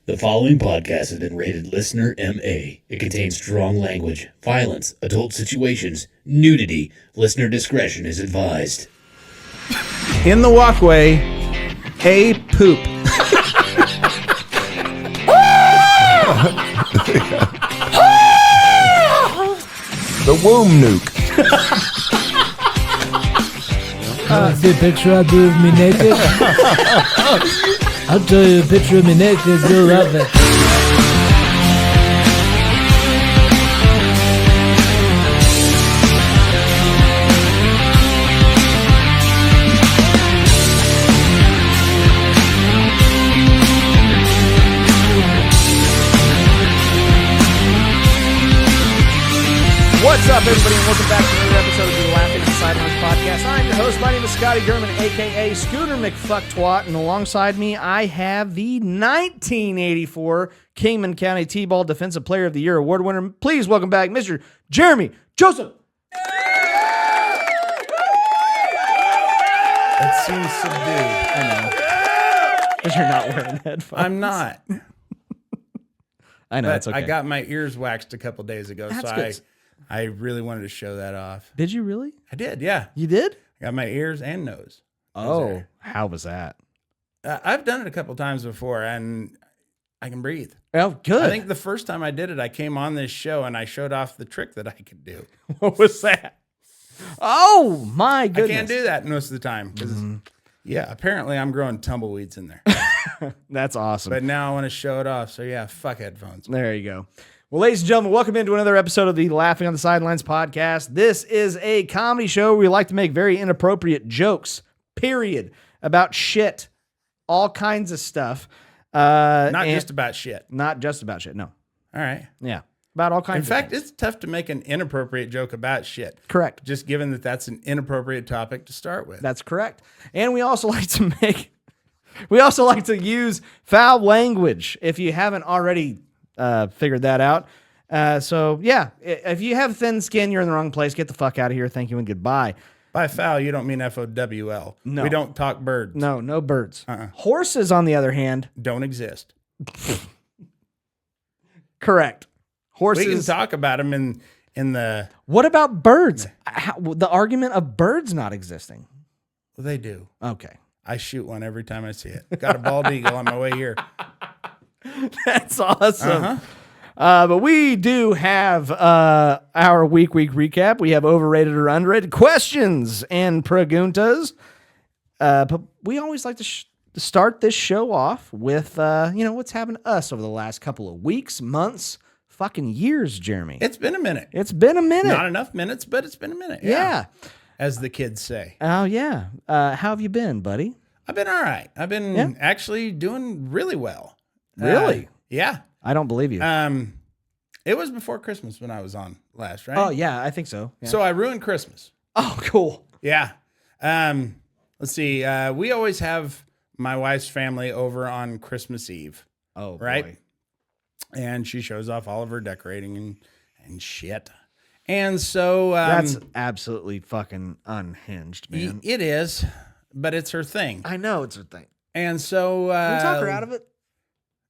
The following podcast has been rated Listener MA. It contains strong language, violence, adult situations, nudity. Listener discretion is advised. In the walkway, a poop. The womb nuke. See a picture I do of me naked? I'll show you a picture of me naked, you'll love it. What's up, everybody, and welcome back to another episode of the Laughing at the Sidelines podcast. I'm your host. My name is Scotty Gurman, a.k.a. Scooter McFucktwat, and alongside me, I have the 1984 Kingman County T-Ball Defensive Player of the Year award winner. Please welcome back Mr. Jeremy Joseph. That seems subdued. I know. Because you're not wearing headphones. I'm not. I know, But it's okay. I got my ears waxed a couple days ago, That's so good. I really wanted to show that off. Did you really? I did, yeah. You did? I got my ears and nose. Oh, how was that? I've done it a couple times before, and I can breathe. Oh, good. I think the first time I did it, I came on this show and I showed off the trick that I could do. What was that? Oh, my goodness. I can't do that most of the time because, yeah, apparently I'm growing tumbleweeds in there. That's awesome. But now I want to show it off. So yeah, fuck headphones. There you go. Well, ladies and gentlemen, welcome into another episode of the Laughing on the Sidelines podcast. This is a comedy show where we like to make very inappropriate jokes, period, about shit, all kinds of stuff. Not just about shit. Not just about shit, no. All right. Yeah, about all kinds In of fact, things. it's tough to make an inappropriate joke about shit. Correct. Just given that that's an inappropriate topic to start with. That's correct. And we also like to use foul language if you haven't already figured that out. So yeah, if you have thin skin, you're in the wrong place. Get the fuck out of here. Thank you and goodbye. By foul, you don't mean FOWL. No. We don't talk birds. No birds. Horses, on the other hand, Don't exist. correct. We can Horses. talk about them in the... What about birds? The argument of birds not existing. Well, they do. Okay. I shoot one every time I see it. Got a bald eagle on my way here. That's awesome. Uh-huh. But we do have our week recap. We have overrated or underrated questions and preguntas. But we always like to start this show off with, what's happened to us over the last couple of weeks, months, fucking years, Jeremy. It's been a minute. It's been a minute. Not enough minutes, but it's been a minute. Yeah. As the kids say. Oh, yeah. How have you been, buddy? I've been all right. I've been actually doing really well. Really? Yeah. I don't believe you. It was before Christmas when I was on last, right? Oh, yeah, I think so. Yeah. So I ruined Christmas. Oh, cool. Yeah. Let's see. We always have my wife's family over on Christmas Eve, Oh, right? boy. And she shows off all of her decorating and shit. And so That's absolutely fucking unhinged, man. it is, but it's her thing. I know it's a thing. And so Can we talk her out of it?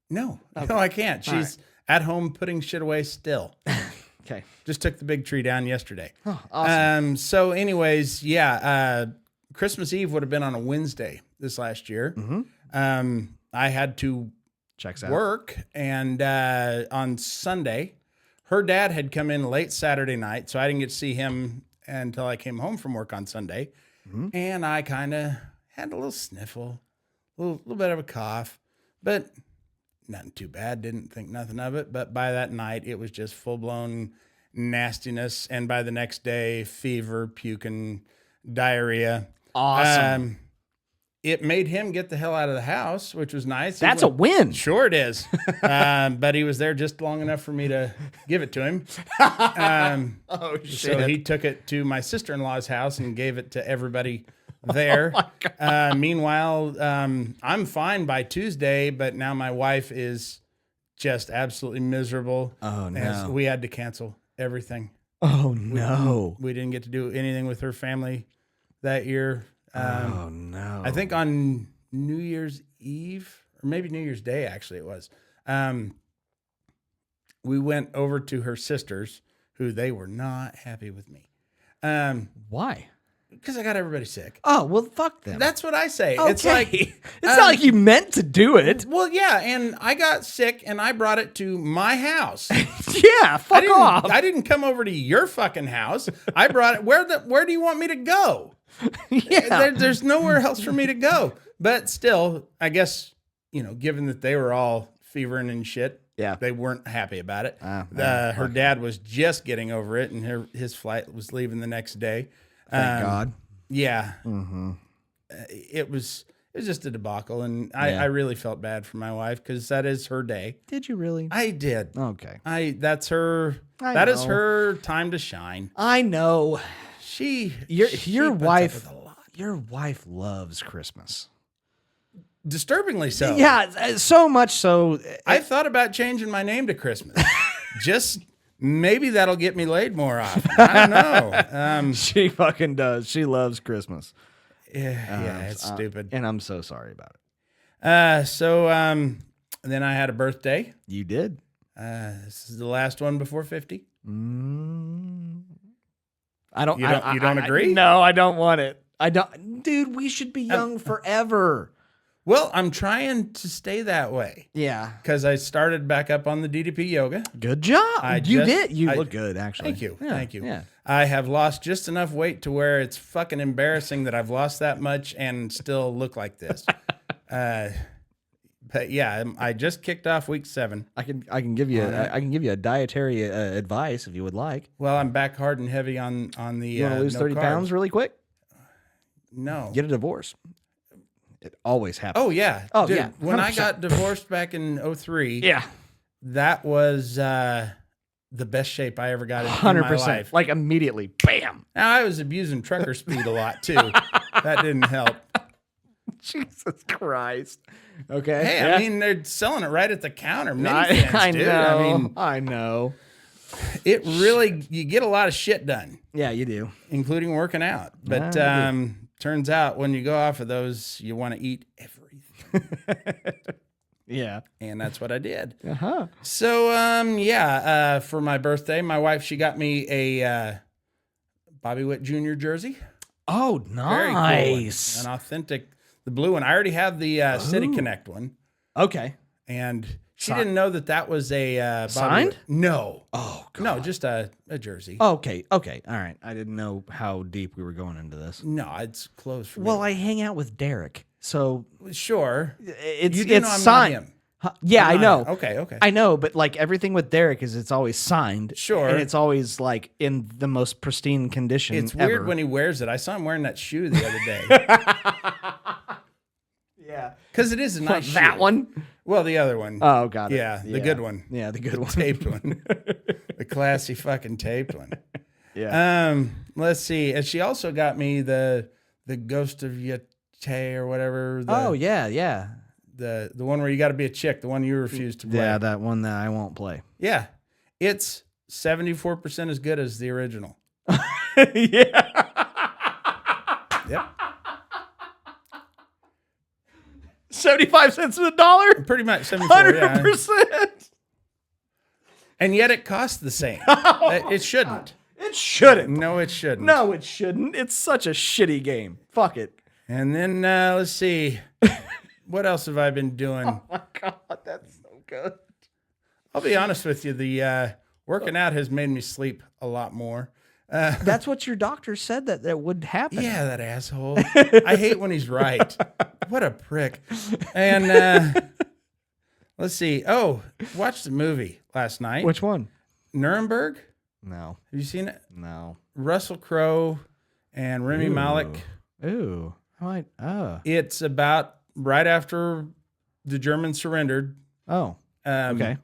No, no, I can't. She's at home putting shit away still. Okay. Just took the big tree down yesterday. Oh, awesome. So anyways, yeah, Christmas Eve would have been on a Wednesday this last year. Mm-hmm. I had to Checks out. work, and on Sunday, her dad had come in late Saturday night, so I didn't get to see him until I came home from work on Sunday. Mm-hmm. And I kind of had a little sniffle, a little bit of a cough, but nothing too bad. Didn't think nothing of it. But by that night, it was just full-blown nastiness. And by the next day, fever, puking, diarrhea. Awesome. It made him get the hell out of the house, which was nice. That's a win. Sure it is. But he was there just long enough for me to give it to him. Oh, So he took it to my sister-in-law's house and gave it to everybody there. Meanwhile, I'm fine by Tuesday, but now my wife is just absolutely miserable. Oh, no. And so we had to cancel everything. Oh, no. We didn't get to do anything with her family that year. Oh, no. I think on New Year's Eve, or maybe New Year's Day, actually, it was. We went over to her sisters, who they were not happy with me. Why? Because I got everybody sick. Oh, well, fuck them. That's what I say. okay. It's like, it's not like you meant to do it. well, yeah, and I got sick and I brought it to my house. Yeah, fuck off. I didn't come over to your fucking house. I brought it. Where do you want me to go? Yeah. There's nowhere else for me to go. But still, I guess, given that they were all fevering and shit, Yeah. they weren't happy about it. yeah, Her dad was just getting over it, and his flight was leaving the next day. Thank God. Yeah. It was just a debacle, and I really felt bad for my wife because that is her day. Did you really? I did. Okay. That's her. I That is know. her time to shine. I know. She Your puts up wife. with a lot. Your wife loves Christmas. Disturbingly so. Yeah, so much so. I've thought about changing my name to Christmas. Just maybe that'll get me laid more often. I don't know. She fucking does. She loves Christmas. Yeah, it's stupid. And I'm so sorry about it. So then I had a birthday. You did. This is the last one before 50. I don't. You don't agree? No, I don't want it. I don't. Dude, we should be young forever. Well, I'm trying to stay that way Yeah. because I started back up on the DDP yoga. Good job. You just- did. You I- look good, actually. Thank you. Yeah, Thank you. Yeah. I have lost just enough weight to where it's fucking embarrassing that I've lost that much and still look like this. But yeah, I just kicked off week 7. I can give you a dietary advice if you would like. Well, I'm back hard and heavy on the. You want to lose no 30 carbs. pounds really quick? No. Get a divorce. It always happens. Oh yeah. Oh, Dude, yeah, When I 100%. got divorced back in 03, yeah. that was the best shape I ever got in 100%. my life. Like immediately, bam. Now I was abusing trucker speed a lot too. That didn't help. Jesus Christ. Okay. Hey, Yeah. I mean they're selling it right at the counter. Mini I fans, dude. know. I mean, I know. it really you get a lot of shit done, Yeah, you do. including working out. But Yeah, you turns out when you go off of those, you want to eat everything, Yeah. and that's what I did. Uh-huh. So for my birthday, my wife she got me a Bobby Witt Jr. jersey. Oh, Very nice. cool one. An authentic, the blue one. I already have the City Connect one, Okay. and she Si- didn't know that was a Bobby Signed? Witt. No, Oh, God. no, just a jersey. Okay. Okay. All right. I didn't know how deep we were going into this. No, it's closed for Well, me. I hang out with Derek, so Sure. it's You do know I'm not signed. him. Huh, yeah, I I'm know. not him. Okay. I know, but like everything with Derek it's always signed. Sure. And it's always like in the most pristine condition. It's ever. weird when he wears it. I saw him wearing that shoe the other day. Yeah. Because it is a nice That shoe. one? Well, the other one. Oh, got it. Yeah, the good one. Yeah, the good one. Taped one. The classy fucking taped one. Yeah. Let's see. And she also got me the Ghost of Yate or whatever. Oh, yeah, yeah. The one where you got to be a chick, the one you refused to play. Yeah, that one that I won't play. Yeah. It's 74% as good as the original. Yeah. Yep. 75 cents to the dollar? Pretty much 74. Yeah. 100%. And yet it costs the same. It shouldn't. It shouldn't. No, it shouldn't. No, it shouldn't. It's such a shitty game. Fuck it. And then let's see. What else have I been doing? Oh my God, that's so good. I'll be honest with you. The working out has made me sleep a lot more. That's what your doctor said that would happen. Yeah, that asshole. I hate when he's right. What a prick. And let's see. Oh, watched the movie last night. Which one? Nuremberg. No. Have you seen it? No. Russell Crowe and Rami Malek. Ooh. It's about right after the Germans surrendered. Oh. Okay.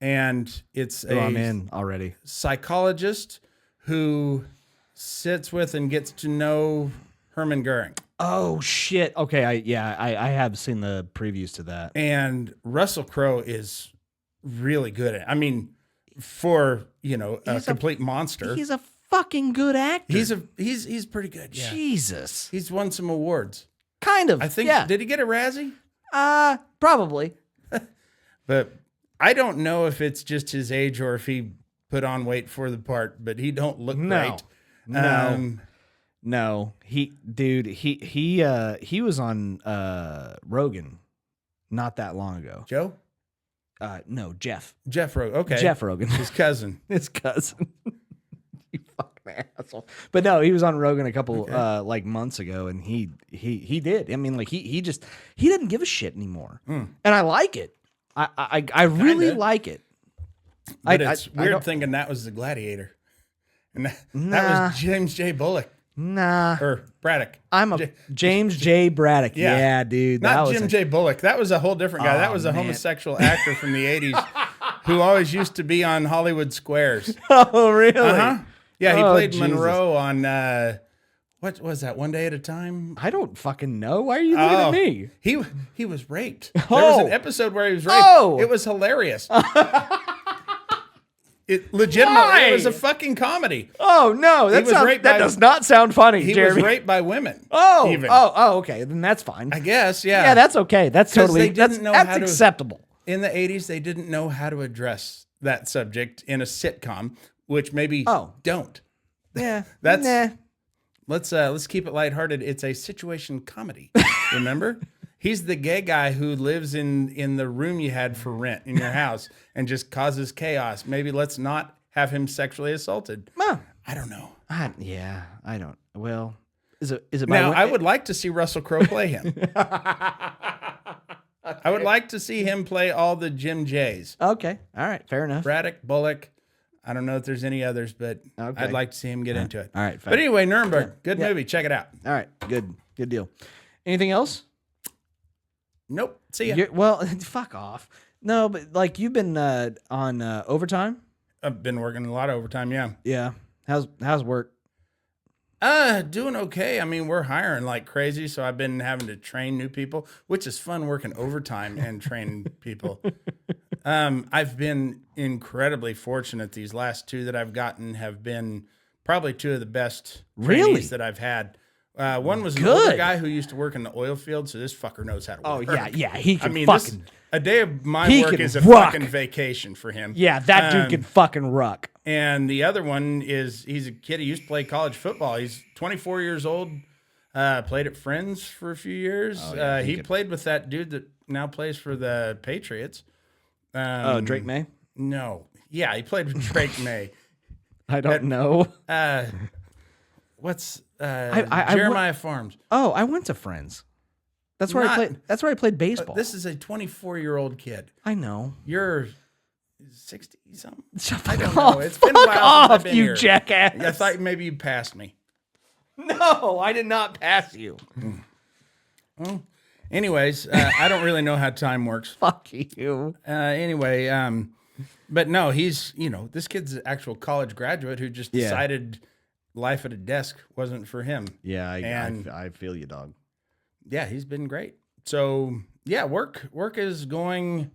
And it's Oh, I'm a in already. psychologist who sits with and gets to know Hermann Goering. Oh shit. Okay. I have seen the previews to that. And Russell Crowe is really good at it. I mean, for, a complete monster. He's a fucking good actor. He's pretty good. Yeah. Jesus. He's won some awards. Kind of. I think Yeah. did he get a Razzie? Probably. But I don't know if it's just his age or if he put on weight for the part, but he don't look great. No, he was on Rogan not that long ago. Joe? No, Jeff Rogan. Okay. Jeff Rogan, His cousin. his cousin. You fucking asshole. But no, he was on Rogan a couple like months ago, and he did. I mean, like he didn't give a shit anymore, and I like it. I really like it. But it's weird thinking that was the Gladiator, and that was James J. Bullock. Nah. Or Braddock. I'm a James J. Braddock. Yeah, dude. Not Jim J. Bullock. That was a whole different guy. That was a homosexual actor from the 80s who always used to be on Hollywood Squares. Oh, really? Uh-huh. Yeah, he played Jesus. Monroe on, what was that, One Day at a Time? I don't fucking know. Why are you looking at me? He was raped. There was an episode where he was raped. Oh. It was hilarious. It legitimately, it was a fucking comedy. Oh, no. That does not sound funny, He Jeremy. was raped by women. Oh, okay. Then that's fine. I guess, yeah. Yeah, that's okay. That's 'Cause totally they didn't know that's how to- acceptable. In the 80s, they didn't know how to address that subject in a sitcom, which maybe don't. Yeah. That's let's keep it lighthearted. It's a situation comedy. Remember? He's the gay guy who lives in the room you had for rent in your house and just causes chaos. Maybe let's not have him sexually assaulted. I don't know. I don't. Well, is it Now, I would like to see Russell Crowe play him. I would like to see him play all the Jim Jays. Okay. All right. Fair enough. Braddock, Bullock. I don't know if there's any others, but I'd like to see him get into it. All right. But anyway, Nuremberg, good movie. Check it out. All right. Good deal. Anything else? Nope. See ya. Well, fuck off. No, but like you've been on overtime. I've been working a lot of overtime. Yeah. Yeah. How's work? Doing okay. I mean, we're hiring like crazy, so I've been having to train new people, which is fun working overtime and training people. I've been incredibly fortunate. These last two that I've gotten have been probably two of the best trainees that I've had. One was an older guy who used to work in the oil field, so this fucker knows how to work. Oh, yeah, he can a day of my work is a ruck. fucking vacation for him. Yeah, that dude can fucking ruck. And the other one he's a kid who used to play college football. He's 24 years old, played at Friends for a few years. He played with that dude that now plays for the Patriots. Drake May? No. Yeah, he played with Drake May. I don't know. What's I Jeremiah Farms? Oh, I went to Friends. That's where I played. That's where I played baseball. This is a 24-year-old kid. I know. You're 60 something. I don't know. It's been a while since I've been you here. jackass. I thought maybe you passed me. No, I did not pass you. Well, anyways, I don't really know how time works. Fuck you. Anyway, but no, he's this kid's an actual college graduate who just decided life at a desk wasn't for him. Yeah, I feel you, dog. Yeah, he's been great. So yeah, work is going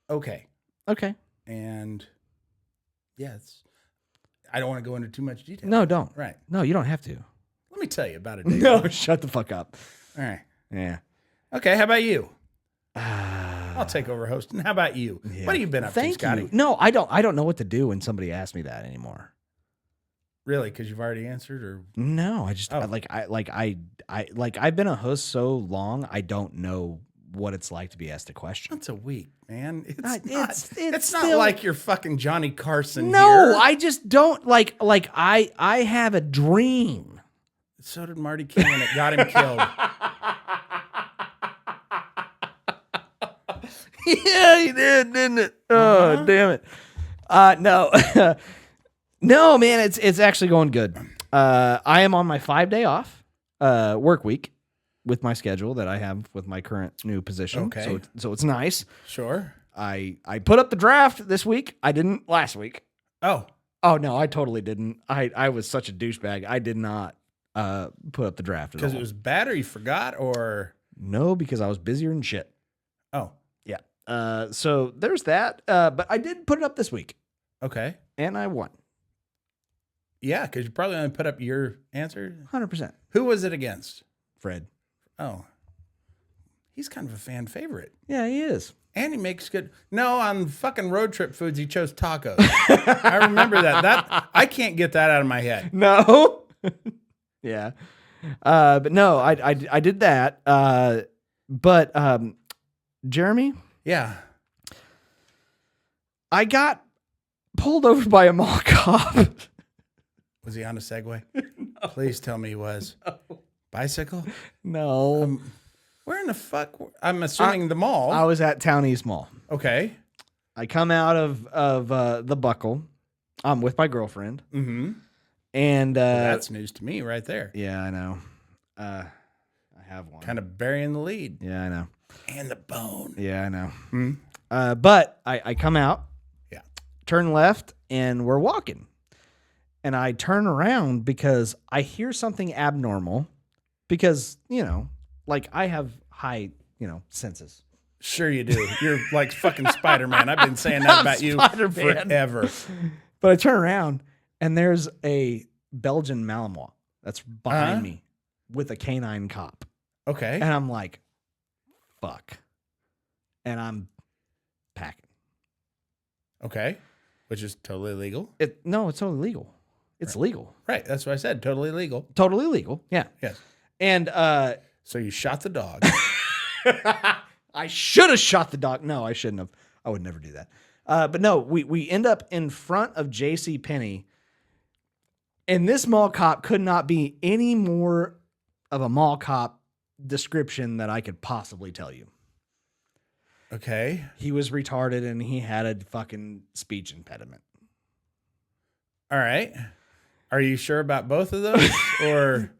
okay. Okay. And yeah, I don't want to go into too much detail. No, don't. Right. No, you don't have to. Let me tell you about it. No, shut the fuck up. All right. Yeah. Okay, how about you? I'll take over hosting. How about you? Yeah. What have you been up to, Thank Scotty? you. No, I don't know what to do when somebody asks me that anymore. Really? Because you've already answered, or No, I just I've been a host so long, I don't know what it's like to be asked a question. once a week, man. It's It's not still- like you're fucking Johnny Carson. No, here. I just don't like I have a dream. So did Marty King, and it got him killed. Yeah, he did, didn't it? Oh, damn it. No. No, man, it's actually going good. I am on my 5-day off work week with my schedule that I have with my current new position. Okay. So it's nice. Sure. I put up the draft this week. I didn't last week. Oh, No, I totally didn't. I was such a douchebag. I did not put up the draft at all. because it was bad, or you forgot, or No, because I was busier than shit. oh, Yeah. So there's that. But I did put it up this week, okay, and I won. yeah, because you probably only put up your answer. 100%. Who was it against? Fred. Oh, he's kind of a fan favorite. Yeah, he is. And he makes good. No, on fucking road trip foods, he chose tacos. I remember that. I can't get that out of my head. No. Yeah. But no, I did that. But Jeremy, Yeah. I got pulled over by a mall cop. Was he on a Segway? No. Please tell me he was. No. Bicycle? No. Where in the fuck? I'm assuming the mall. I was at Town East Mall. Okay. I come out of the Buckle. I'm with my girlfriend. Mm-hmm. And That's news to me right there. yeah, I know. I have one. Kind of burying the lead. Yeah, I know. And the bone. Yeah, I know. Hmm. But I come out, Yeah. turn left, and we're walking. And I turn around because I hear something abnormal because, like I have high, senses. Sure you do. You're like fucking Spider-Man. I've been saying that I'm about you Spider-Man. forever. But I turn around and there's a Belgian Malinois that's behind me with a canine cop. Okay. And I'm like, fuck. And I'm packing. Okay. Which is totally legal. No, it's totally legal. It's legal. Right. That's what I said. Totally legal. Totally legal. Yeah. Yes. And So you shot the dog. I should have shot the dog. No, I shouldn't have. I would never do that. But no, we end up in front of JCPenney. And this mall cop could not be any more of a mall cop description that I could possibly tell you. Okay. He was retarded and he had a fucking speech impediment. All right. Are you sure about both of those? Or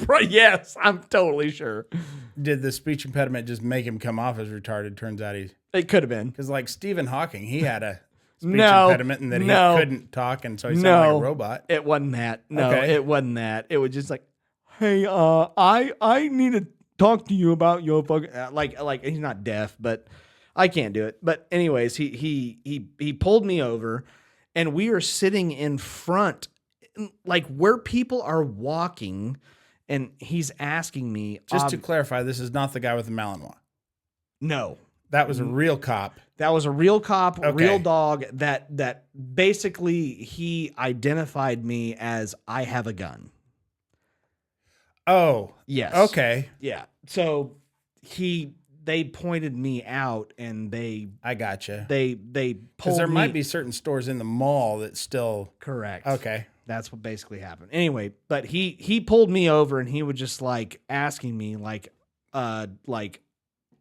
Right? Yes, I'm totally sure. did the speech impediment just make him come off as retarded? Turns out he, It could have been. because like Stephen Hawking, he had a speech No, impediment and that he no. couldn't talk, and so he sounded like a robot. It wasn't that. No, Okay. it wasn't that. It was just like, hey, I need to talk to you about your fucking like he's not deaf, but I can't do it. But anyways, he pulled me over, and we are sitting in front, like where people are walking, and he's asking me Just to clarify, this is not the guy with the Malinois. no. That was a real cop. That was a real cop, Okay. real dog that basically he identified me as I have a gun. Oh, Yes. okay. Yeah. So they pointed me out and they I gotcha. pulled Because there me. might be certain stores in the mall that still. Correct. Okay. That's what basically happened. Anyway, but he pulled me over and he was just like asking me like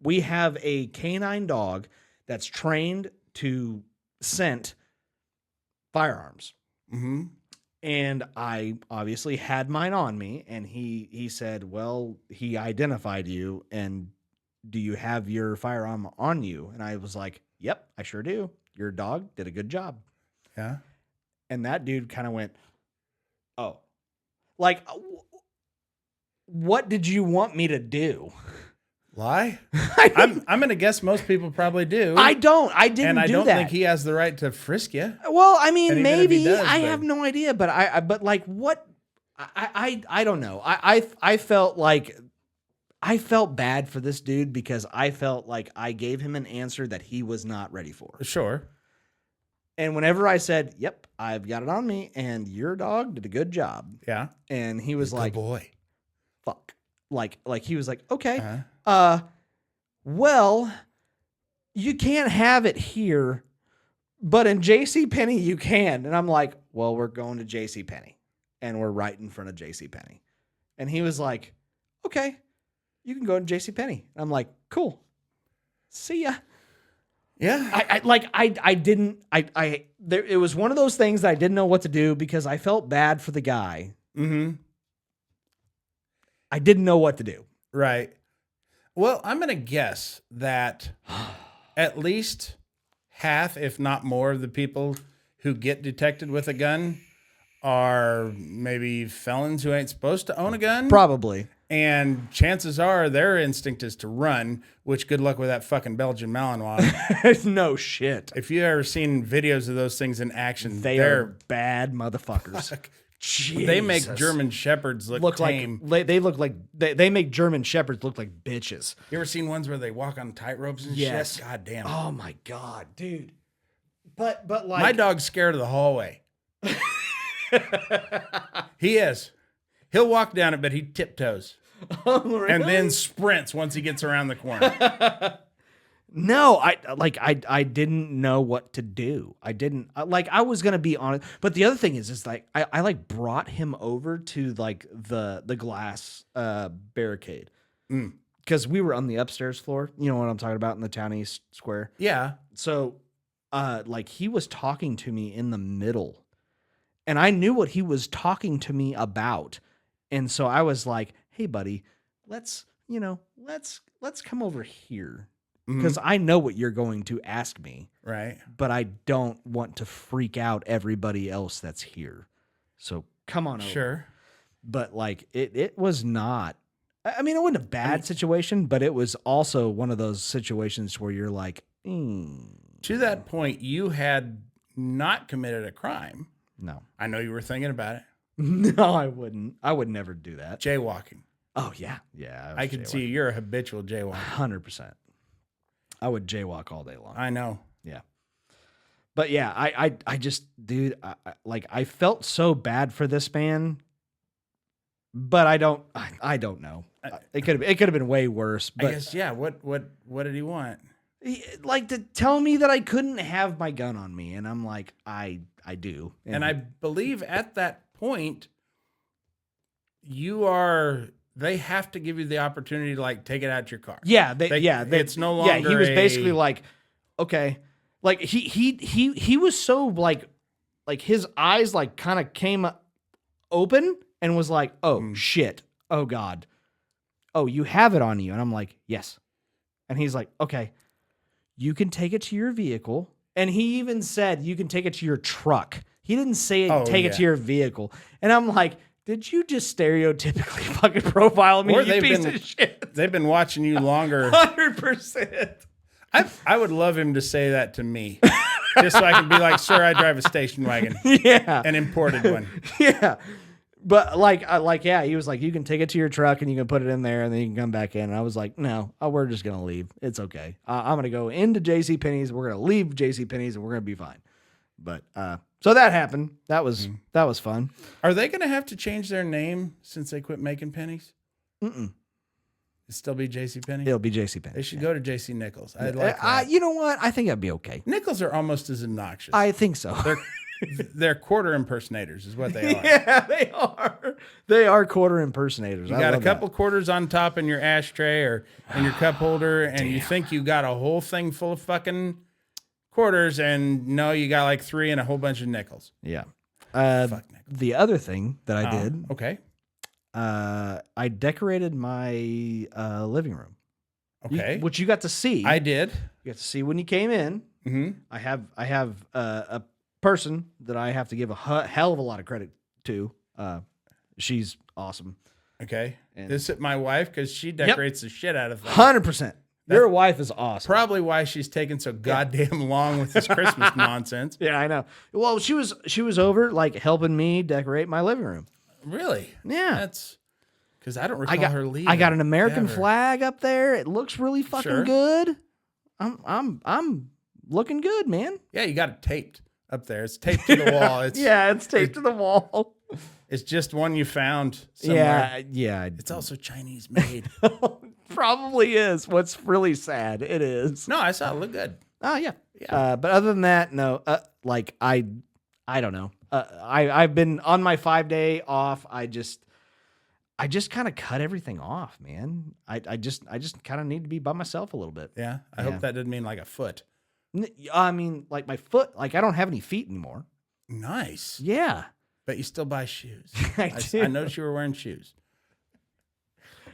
we have a canine dog that's trained to scent firearms. Mm-hmm. And I obviously had mine on me, and he said, well, he identified you, and do you have your firearm on you? And I was like, yep, I sure do. Your dog did a good job. Yeah. And that dude kind of went, oh, like, what did you want me to do? Lie? I'm gonna guess most people probably do. I didn't and I do don't that. think he has the right to frisk you. Well, I And mean, even if he maybe does, I then- have no idea, but but like what I don't know. I felt like I felt bad for this dude because I felt like I gave him an answer that he was not ready for. Sure. And whenever I said, "Yep, I've got it on me," and your dog did a good job, Yeah. and he was Good like, boy. "Fuck," like he was like, "Okay, Uh-huh. well, you can't have it here, but in JCPenney you can." And I'm like, well, we're going to JCPenney, and we're right in front of JCPenney. And he was like, okay, you can go to JCPenney. I'm like, cool. See ya. Yeah. It was one of those things that I didn't know what to do because I felt bad for the guy. Mm-hmm. I didn't know what to do. Right. Well, I'm gonna guess that at least half, if not more, of the people who get detected with a gun are maybe felons who ain't supposed to own a gun. Probably. And chances are their instinct is to run, which good luck with that fucking Belgian Malinois. No shit. If you ever seen videos of those things in action, They they're are bad motherfuckers. They make Jesus. German Shepherds look tame. They look like they make German Shepherds look like bitches. You ever seen ones where they walk on tight-ropes and Yes. shit? God damn. Oh my god, dude. But like My dog's scared of the hallway. He is. He'll walk down it, but he tiptoes. Oh, really? And then sprints once he gets around the corner. No, I didn't know what to do. I didn't I was gonna be honest, but the other thing is like I like brought him over to like the glass barricade because we were on the upstairs floor. You know what I'm talking about in the town east square. Yeah. So, like he was talking to me in the middle, and I knew what he was talking to me about, and so I was like, "Hey, buddy, let's come over here." Because I know what you're going to ask me, Right. but I don't want to freak out everybody else that's here. So come on over. Sure. But like it was not. I mean, it wasn't a bad situation, but it was also one of those situations where you're like, To that point, you had not committed a crime. no, I know you were thinking about it. no, I wouldn't. I would never do that. Jaywalking. Oh yeah, yeah. I can see you're a habitual jaywalker. 100%. I would jaywalk all day long. I know. Yeah. But yeah, I just, dude, I felt so bad for this man, but I don't know. It could have been way worse. But I guess, yeah. What did he want? like to tell me that I couldn't have my gun on me, and I'm like, I do, And I believe at that point, they have to give you the opportunity to like take it out your car. yeah, it's no longer. Yeah, he was basically like, okay, like he was so like his eyes like kind of came open and was like, oh shit, oh god, oh you have it on you, and I'm like, yes, and he's like, okay, you can take it to your vehicle, and he even said you can take it to your truck. He didn't say take it to your vehicle, and I'm like, did you just stereotypically fucking profile me, Or you piece of shit? They've been watching you longer. 100%. I would love him to say that to me, just so I can be like, sir, I drive a station wagon, Yeah. an imported one. Yeah. But yeah, he was like, you can take it to your truck and you can put it in there and then you can come back in. And I was like, no, we're just going to leave. It's okay. I'm going to go into JCPenney's. We're going to leave JCPenney's and we're going to be fine. But, so that happened. That was fun. Are they going to have to change their name since they quit making pennies? Mm-mm. It'll still be JCPenney? It'll be JCPenney. They should go to JC Nichols. I'd like that. You know what? I think that'd be okay. Nichols are almost as obnoxious. I think so. They're quarter impersonators is what they are. Yeah, they are. They are quarter impersonators. You got a couple quarters on top in your ashtray or in your cup holder, and you think you got a whole thing full of fucking quarters, and no, you got like 3 and a whole bunch of nickels. Yeah. Fuck nickels. The other thing that I did, Okay. I decorated my living room. Okay. Which you got to see. I did. You got to see when you came in. Mm-hmm. I have a person that I have to give a hell of a lot of credit to. She's awesome. Okay. And- This is my wife because she decorates the shit out of things. 100%. Your wife is awesome. Probably why she's taking so goddamn long with this Christmas nonsense. Yeah, I know. Well, she was over like helping me decorate my living room. Really? Yeah. That's because I don't recall her leaving. I got an American ever. flag up there. It looks really fucking Sure. good. I'm looking good, man. Yeah, you got it taped up there. It's taped to the wall. It's It's taped to the wall. It's just one you found somewhere. Yeah. It's also Chinese made. Probably is. What's really sad, it is. No, I saw it look good. Oh yeah. Yeah. But other than that, no. Like I don't know. I've been on my 5-day off. I just kind of cut everything off, man. I just kind of need to be by myself a little bit. Yeah. I hope that didn't mean like a foot. I mean, like my foot. Like I don't have any feet anymore. Nice. Yeah. But you still buy shoes. I do. I noticed you were wearing shoes.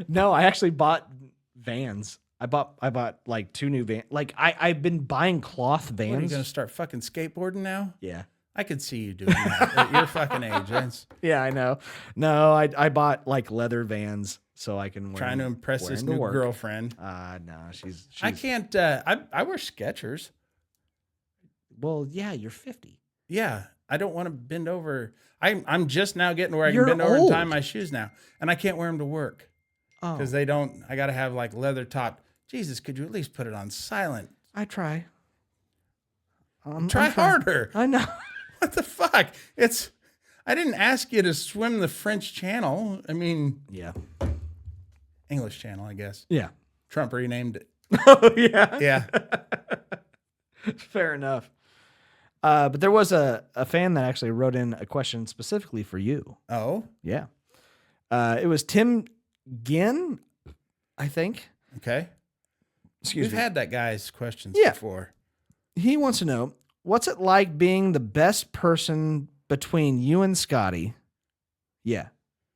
No, I actually bought Vans. I bought like 2 new Vans. Like I've been buying cloth Vans. What, are you going to start fucking skateboarding now? Yeah. I could see you doing that at your fucking age. That's Yeah, I know. No, I bought like leather Vans so I can wear trying to them, impress wear this them to new work. girlfriend. No, she's I can't. I wear Skechers. Well, yeah, you're 50. Yeah, I don't want to bend over. I'm just now getting to where I You're can bend over and tie old. my shoes now, and I can't wear them to work Oh, because they don't. I got to have like leather top. Jesus, could you at least put it on silent? I try. I'm Try trying. harder. I know. What the fuck? I didn't ask you to swim the French Channel. I mean, Yeah. English Channel, I guess. Yeah. Trump renamed it. Oh yeah. Yeah. Fair enough. But there was a fan that actually wrote in a question specifically for you. Oh, Yeah. It was Tim Ginn, I think. okay. Excuse We've me. had that guy's questions Yeah. before. He wants to know, what's it like being the best person between you and Scotty? Yeah.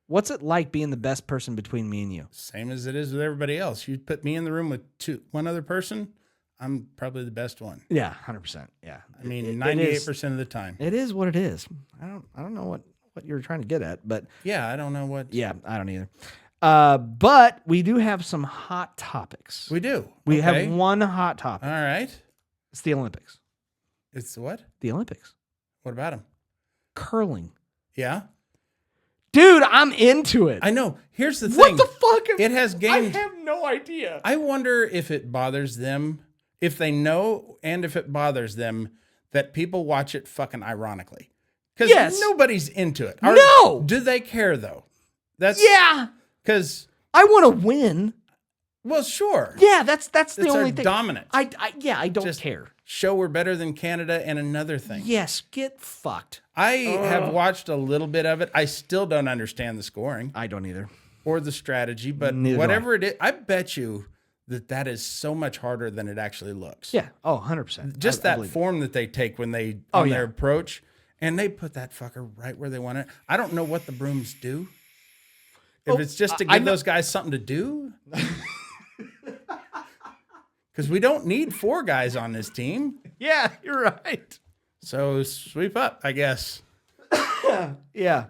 What's it like being the best person between me and you? Same as it is with everybody else. You put me in the room with one other person, I'm probably the best one. Yeah, 100%. Yeah. I mean, It 98% of the time. It is what it is. I don't know what you're trying to get at, but Yeah, I don't know what. yeah, I don't either. But we do have some hot topics. We do. We Okay. have one hot topic. All right. It's the Olympics. It's what? The Olympics. What about him? Curling. Yeah. Dude, I'm into it. I know. Here's the thing. What the fuck? It has gained. I have no idea. I wonder if it bothers them, if they know, and if it bothers them that people watch it fucking ironically. Because Yes. nobody's into it. No. Do they care though? That's Yeah. Because, I want to win. well, sure. Yeah, that's the It's only our thing. dominance. I don't Just care. Show we're better than Canada and another thing. Yes, get fucked. I have watched a little bit of it. I still don't understand the scoring I don't either. or the strategy, but Neither do whatever it is, I bet you that is so much harder than it actually looks. Yeah. Oh, 100%. Just I that believe it. form that they take when they Oh, on yeah. their approach, and they put that fucker right where they want it. I don't know what the brooms do. If it's just to I give know- those guys something to do. Because we don't need 4 guys on this team. Yeah, you're right. So sweep up, I guess. Yeah.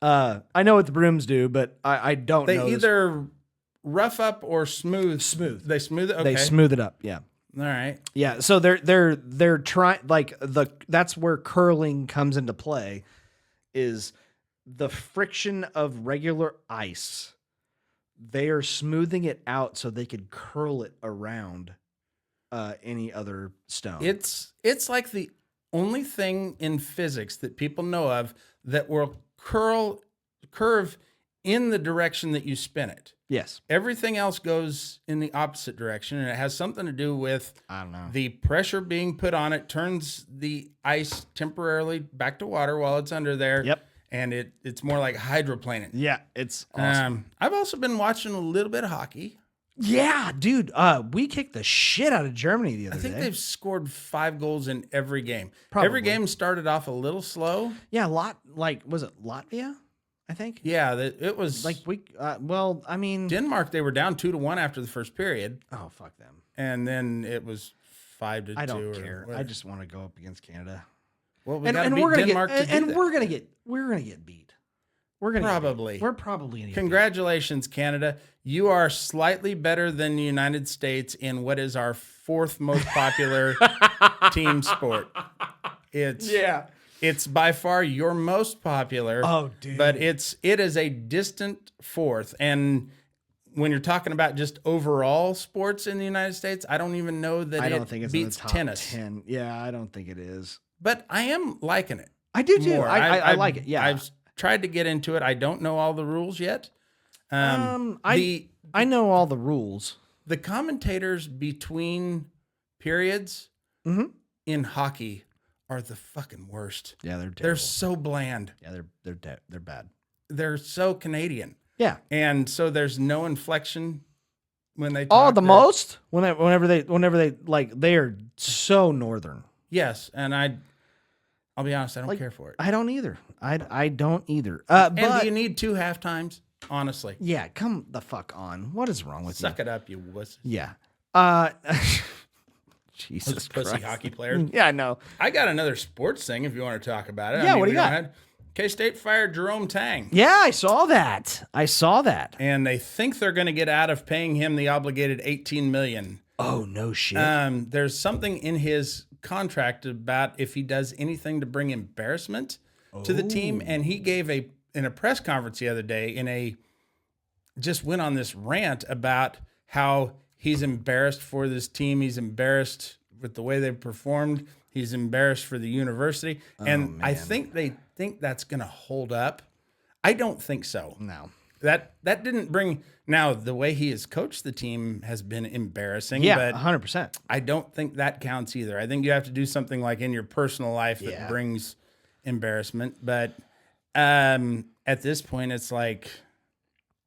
I know what the brooms do, but I don't They know. either rough up or smooth. Smooth. They smooth it? Okay. They smooth it up. Yeah. All right. Yeah. So they're trying, like, that's where curling comes into play, is the friction of regular ice. They are smoothing it out so they could curl it around any other stone. It's like the only thing in physics that people know of that will curve in the direction that you spin it. Yes. Everything else goes in the opposite direction, and it has something to do with I don't know. the pressure being put on it turns the ice temporarily back to water while it's under there. Yep. And it's more like hydroplaning. Yeah, it's awesome. I've also been watching a little bit of hockey. Yeah, dude. We kicked the shit out of Germany the other I think day. they've scored 5 goals in every game. Probably. Every game started off a little slow. Yeah, was it Latvia? I think. Yeah, it was Like well, I mean, Denmark. They were down 2-1 after the first period, oh fuck them. and then it was 5-2. I don't or care. whatever. I just want to go up against Canada. well, we And, got to and beat we're gonna Denmark get to do and that. we're gonna get beat. We're gonna get beat. Probably. We're probably gonna get beat. Congratulations, Canada. You are slightly better than the United States in what is our 4th most popular team sport. It's by far your most popular. Oh, dude. But it is a distant 4th. And when you're talking about just overall sports in the United States, I don't even know that I it don't think it's in the beats top tennis. 10. Yeah, I don't think it is. But I am liking it. I do too. more. I like it. Yeah. I've tried to get into it. I don't know all the rules yet. I know all the rules. The commentators between periods Mhm. in hockey are the fucking worst. Yeah, they're They're terrible. so bland. Yeah, they're bad. They're so Canadian. Yeah. And so there's no inflection when they Oh, talk. the They're- most whenever they like, they are so northern. Yes, and I'll be honest, I don't Like, care for it. I don't either. I don't either. And But do you need 2 halftimes? Honestly. yeah, come the fuck on. What is wrong with Suck you? it up, you wuss. Yeah. Jesus Those pussy Christ. hockey players. Yeah, I know. I got another sports thing if you want to talk about it. Yeah, what do we you don't got? have- K-State fired Jerome Tang. Yeah, I saw that. And they think they're going to get out of paying him the obligated $18 million. Oh no shit. There's something in his contract about if he does anything to bring embarrassment to the team. And he gave in a press conference the other day just went on this rant about how he's embarrassed for this team. He's embarrassed with the way they've performed. He's embarrassed for the university. And I think they think that's going to hold up. I don't think so. No. That didn't bring. Now, the way he has coached the team has been embarrassing. Yeah, but 100%. I don't think that counts either. I think you have to do something like in your personal life that brings embarrassment. But at this point, it's like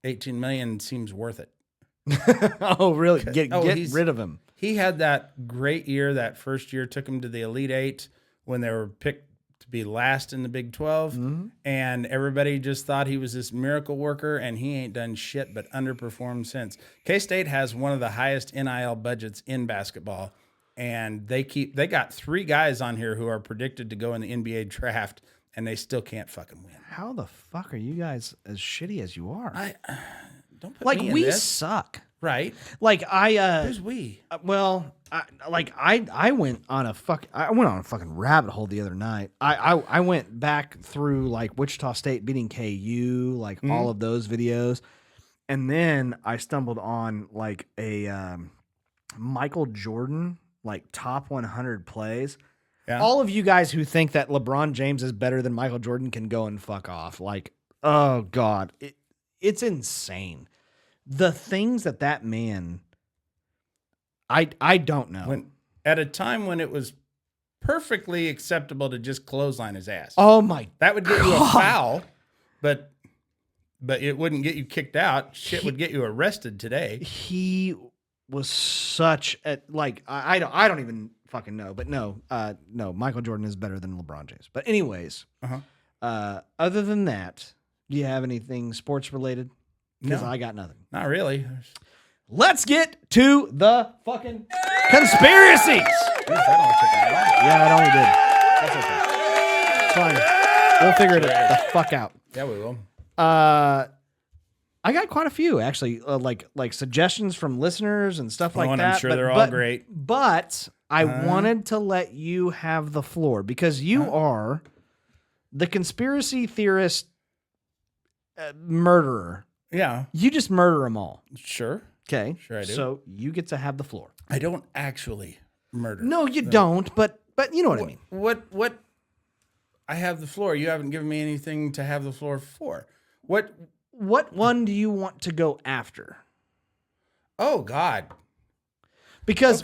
$18 million seems worth it. Oh, really? Get rid of him. He had that great year. That first year took him to the Elite Eight when they were picked to be last in the Big 12. And everybody just thought he was this miracle worker, and he ain't done shit but underperformed since. K-State has one of the highest NIL budgets in basketball, and they got 3 guys on here who are predicted to go in the NBA draft, and they still can't fucking win. How the fuck are you guys as shitty as you are? Don't put me in we this. suck. Right. Like Who's we? Well, I went on a fucking rabbit hole the other night. I went back through like Wichita State beating KU, like all of those videos, and then I stumbled on like a Michael Jordan like top 100 plays. Yeah. All of you guys who think that LeBron James is better than Michael Jordan can go and fuck off. Like, oh God, it's insane. The things that man, I don't know. At a time when it was perfectly acceptable to just clothesline his ass. Oh my! That would get you a foul, but it wouldn't get you kicked out. Shit would get you arrested today. He was such a I don't even fucking know, but no, Michael Jordan is better than LeBron James. But anyways, other than that, do you have anything sports related? Because I got nothing. Not really. Let's get to the fucking conspiracies. Yeah, it only did. That's okay. It's fine. We'll figure it the fuck out. Yeah, we will. I got quite a few actually, like suggestions from listeners and stuff like that. I'm sure they're all great. But I wanted to let you have the floor because you are the conspiracy theorist murderer. Yeah. You just murder them all. Sure. Okay. Sure I do. So you get to have the floor. I don't actually murder. No, you don't, but you know what I mean. What I have the floor. You haven't given me anything to have the floor for. What one do you want to go after? Oh God. Because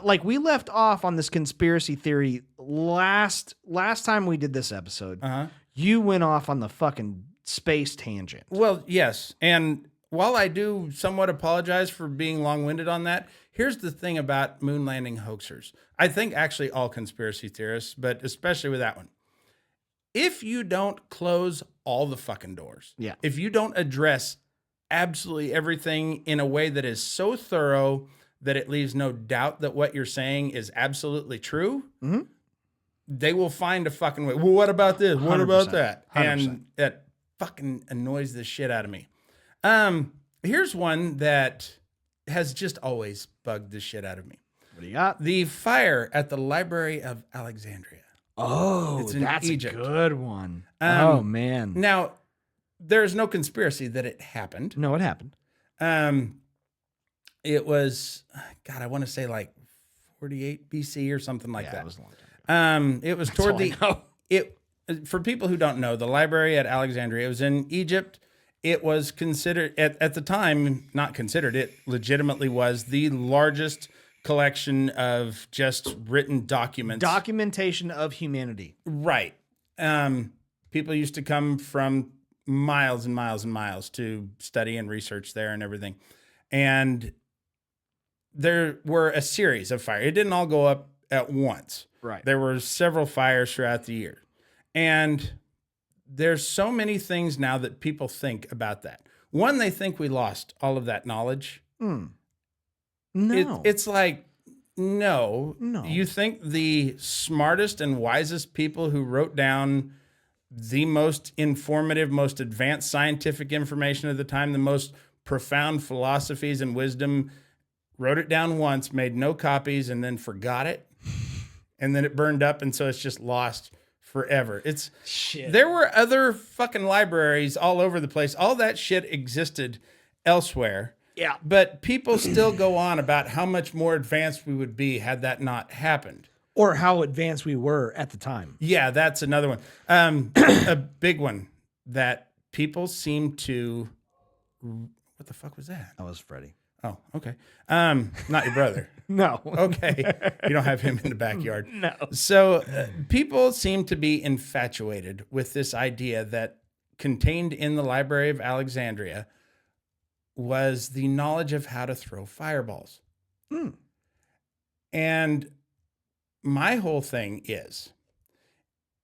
like we left off on this conspiracy theory last time we did this episode. You went off on the fucking space tangent. Well, yes. And while I do somewhat apologize for being long-winded on that, here's the thing about moon landing hoaxers. I think actually all conspiracy theorists, but especially with that one. If you don't close all the fucking doors, if you don't address absolutely everything in a way that is so thorough that it leaves no doubt that what you're saying is absolutely true, they will find a fucking way. Well, what about this? What about that? 100%. And that fucking annoys the shit out of me. Here's one that has just always bugged the shit out of me. What do you got? The fire at the Library of Alexandria. Oh, It's in that's Egypt. a good one. Oh man. Now, there's no conspiracy that it happened. No, it happened. It was, God, I want to say like 48 BC or something like that. It was a long time. It was toward for people who don't know, the library at Alexandria, it was in Egypt. It was considered, at the time, not considered, it legitimately was the largest collection of just written documents. Documentation of humanity. Right. People used to come from miles and miles and miles to study and research there and everything. And there were a series of fires. It didn't all go up at once. Right. There were several fires throughout the year. And there's so many things now that people think about that. One, they think we lost all of that knowledge. No. It's like, no. No. You think the smartest and wisest people who wrote down the most informative, most advanced scientific information of the time, the most profound philosophies and wisdom, wrote it down once, made no copies, and then forgot it? and then it burned up, and so it's just lost forever. It's Shit. There were other fucking libraries all over the place. All that shit existed elsewhere. Yeah. But people still go on about how much more advanced we would be had that not happened. Or how advanced we were at the time. Yeah, that's another one. A big one that people seem to. What the fuck was that? That was Freddie. Oh, okay. Not your brother. No. Okay. You don't have him in the backyard. No. So people seem to be infatuated with this idea that contained in the Library of Alexandria was the knowledge of how to throw fireballs. And my whole thing is,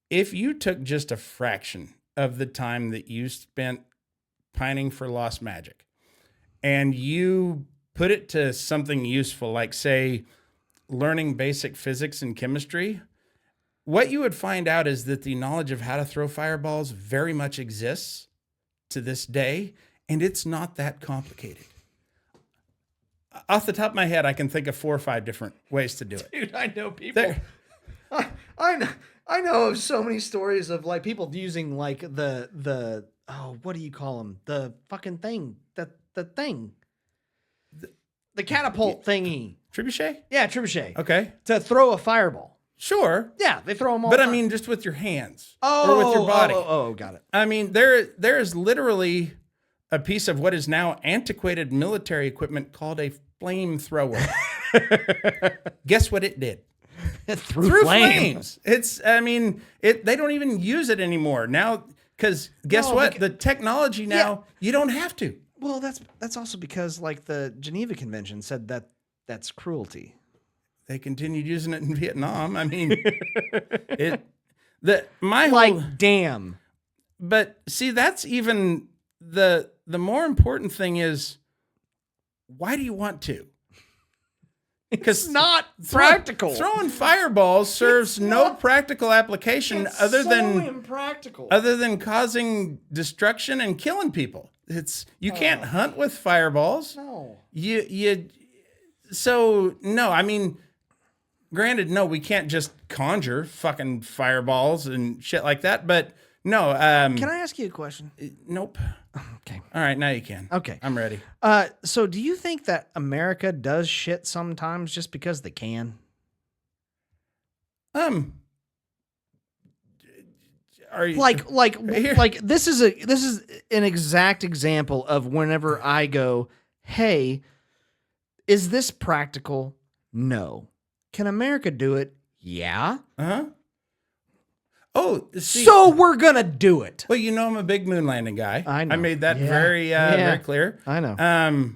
if you took just a fraction of the time that you spent pining for lost magic and you put it to something useful, like, say, learning basic physics and chemistry, what you would find out is that the knowledge of how to throw fireballs very much exists to this day, and it's not that complicated. Off the top of my head, I can think of 4 or 5 different ways to do it. Dude, I know people. There- I know of so many stories of like people using like the what do you call them? The fucking thing. The thing. The catapult thingy. Trebuchet? Yeah, trebuchet. Okay. To throw a fireball. Sure. Yeah, they throw them all. But the I time. mean, just with your hands or with your body. Got it. I mean, there is literally a piece of what is now antiquated military equipment called a flamethrower. Guess what it did? Through Flames. They don't even use it anymore now, because guess No, what? The technology now, you don't have to. Well, that's also because like the Geneva Convention said that that's cruelty. They continued using it in Vietnam. I mean, my whole, Like, damn. but see, that's even the more important thing is, why do you want to? It's not practical. Throwing fireballs serves no practical application other than impractical. causing destruction and killing people. You can't hunt with fireballs. No. So no, I mean, granted, no, we can't just conjure fucking fireballs and shit like that. But no, Can I ask you a question? nope. Okay. All right, now you can. Okay. I'm ready. So do you think that America does shit sometimes just because they can? Are you Here. Like this is an exact example of whenever I go, "Hey, is this practical?" No. Can America do it? Yeah. Uh-huh. Oh, see, So we're gonna do it. well, you know, I'm a big moon landing guy. I know. I made that Yeah. very very clear. I know.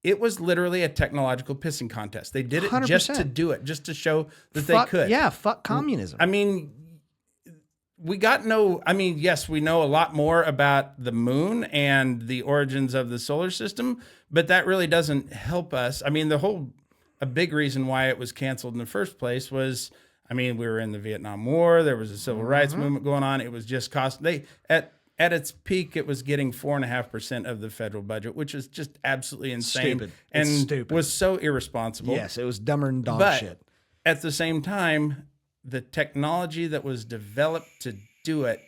It was literally a technological pissing contest. They did it just 100%. to do it, just to show that Fuck- they could. Yeah, fuck communism. I mean, yes, we know a lot more about the moon and the origins of the solar system, but that really doesn't help us. I mean, a big reason why it was canceled in the first place was, I mean, we were in the Vietnam War. There was a civil rights movement going on. It was just at its peak, it was getting 4.5% of the federal budget, which is just absolutely insane. Stupid. And It's stupid. was so irresponsible. Yes, it was dumber than dog But shit. at the same time, the technology that was developed to do it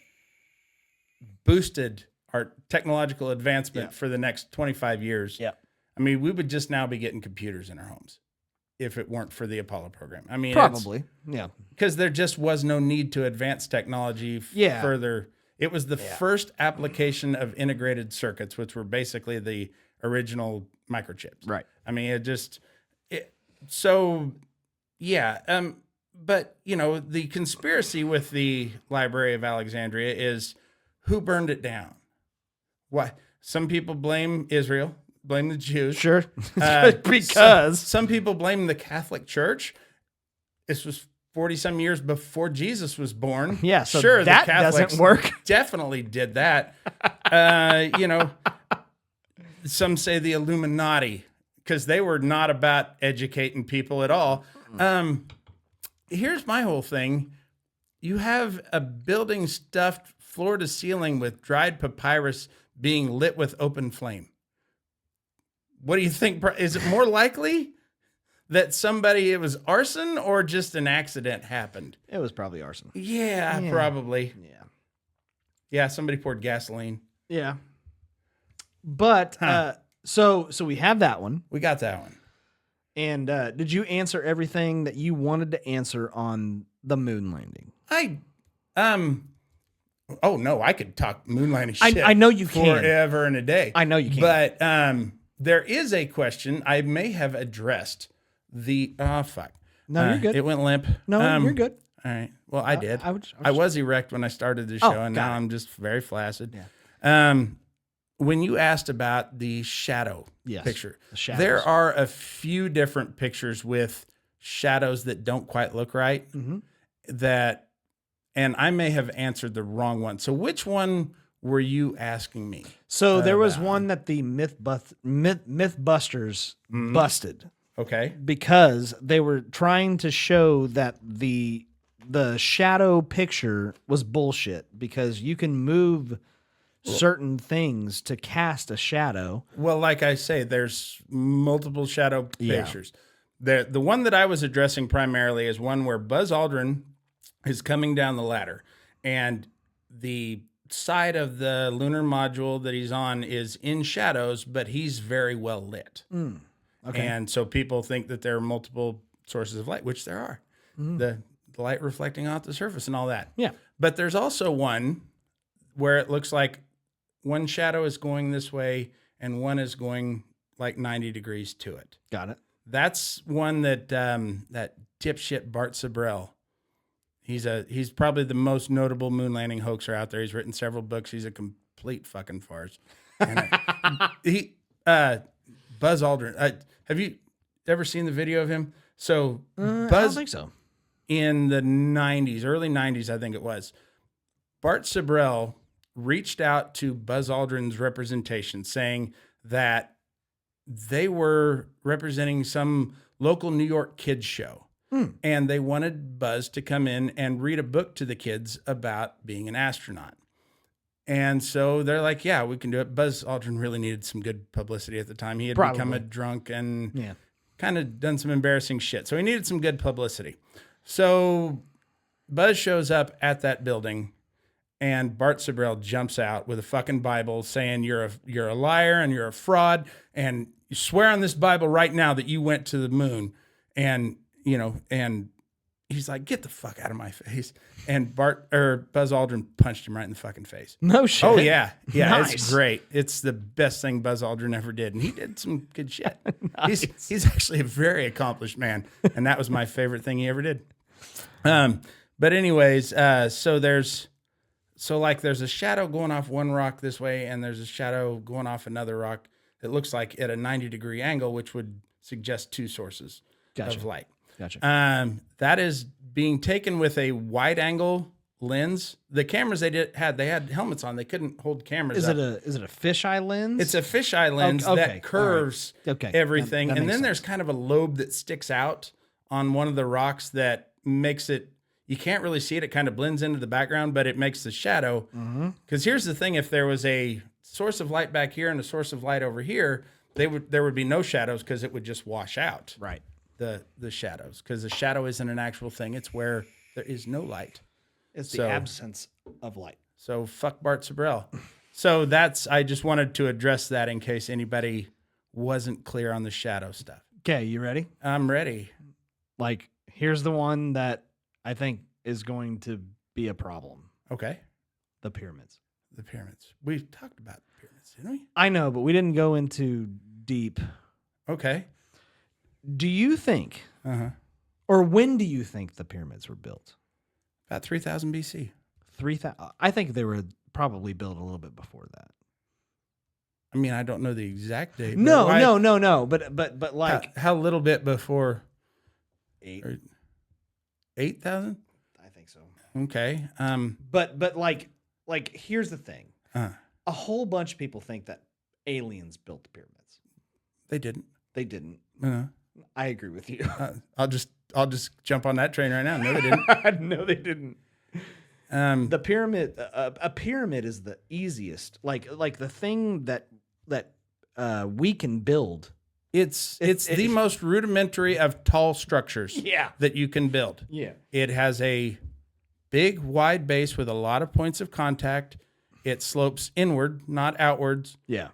boosted our technological advancement for the next 25 years. Yeah. I mean, we would just now be getting computers in our homes if it weren't for the Apollo program. I mean, Probably. Yeah. because there just was no need to advance technology Yeah. further. It was the first application of integrated circuits, which were basically the original microchips. Right. I mean, but you know, the conspiracy with the Library of Alexandria is who burned it down? Why? Some people blame Israel, blame the Jews. Sure. Because some people blame the Catholic Church. This was 40 some years before Jesus was born. Yeah, so sure, that the Catholics doesn't work. Definitely did that. You know, some say the Illuminati because they were not about educating people at all. Here's my whole thing. You have a building stuffed floor to ceiling with dried papyrus being lit with open flame. What do you think? Is it more likely that somebody, it was arson or just an accident happened? It was probably arson. Yeah, probably. Yeah. Yeah, somebody poured gasoline. Yeah. But so we have that one. We got that one. And did you answer everything that you wanted to answer on the moon landing? Oh no, I could talk moon landing shit. I know you can. Forever and a day. I know you can. But there is a question I may have addressed. Fuck. No, you're good. It went limp. No, you're good. All right. Well, I did. I was erect when I started the show, and now I'm just very flaccid. Yeah. When you asked about the shadow picture, there are a few different pictures with shadows that don't quite look right. And I may have answered the wrong one. So which one were you asking me? So there was one that the Mythbusters busted. Okay. Because they were trying to show that the shadow picture was bullshit because you can move certain things to cast a shadow. Well, like I say, there's multiple shadow pictures. The one that I was addressing primarily is one where Buzz Aldrin is coming down the ladder, and the side of the lunar module that he's on is in shadows, but he's very well lit. Okay. And so people think that there are multiple sources of light, which there are. The light reflecting off the surface and all that. Yeah. But there's also one where it looks like one shadow is going this way and one is going like 90 degrees to it. Got it. That's one that that dipshit Bart Sibrel. He's probably the most notable moon landing hoaxer out there. He's written several books. He's a complete fucking farce. And Buzz Aldrin. Have you ever seen the video of him? So Buzz, I don't think so. In the 90s, early 90s, I think it was, Bart Sibrel reached out to Buzz Aldrin's representation saying that they were representing some local New York kids show. And they wanted Buzz to come in and read a book to the kids about being an astronaut. And so they're like, yeah, we can do it. Buzz Aldrin really needed some good publicity at the time. He had become a drunk and kind of done some embarrassing shit. So he needed some good publicity. So Buzz shows up at that building, and Bart Sibrel jumps out with a fucking Bible saying you're a liar and you're a fraud, and you swear on this Bible right now that you went to the moon. And and he's like, get the fuck out of my face. And Buzz Aldrin punched him right in the fucking face. No shit. Oh yeah. Yeah. Nice. It's great. It's the best thing Buzz Aldrin ever did. And he did some good shit. Nice. He's actually a very accomplished man. And that was my favorite thing he ever did. But anyways, so there's a shadow going off one rock this way, and there's a shadow going off another rock that looks like at a 90-degree angle, which would suggest two sources of light. Gotcha. That is being taken with a wide angle lens. The cameras they had helmets on. They couldn't hold cameras. Is it a fisheye lens? It's a fisheye lens that curves everything. And then there's kind of a lobe that sticks out on one of the rocks that makes it, you can't really see it. It kind of blends into the background, but it makes the shadow. Because here's the thing. If there was a source of light back here and a source of light over here, there would be no shadows because it would just wash out. Right. The shadows, because the shadow isn't an actual thing. It's where there is no light. It's the absence of light. So fuck Bart Sibrel. So I just wanted to address that in case anybody wasn't clear on the shadow stuff. Okay, you ready? I'm ready. Like, here's the one that I think is going to be a problem. Okay. The pyramids. The pyramids. We talked about the pyramids, didn't we? I know, but we didn't go into deep. Okay. Do you think, or when do you think the pyramids were built? About 3000 BC. 3000. I think they were probably built a little bit before that. I mean, I don't know the exact date. No. But like how little bit before 8,000? 8,000? I think so. Okay. But like here's the thing. A whole bunch of people think that aliens built the pyramids. They didn't. They didn't. I agree with you. I'll just jump on that train right now. No, they didn't. No, they didn't. The pyramid, a pyramid is the easiest. Like the thing that we can build It's the most rudimentary of tall structures Yeah. that you can build. Yeah. It has a big, wide base with a lot of points of contact. It slopes inward, not outwards, Yeah.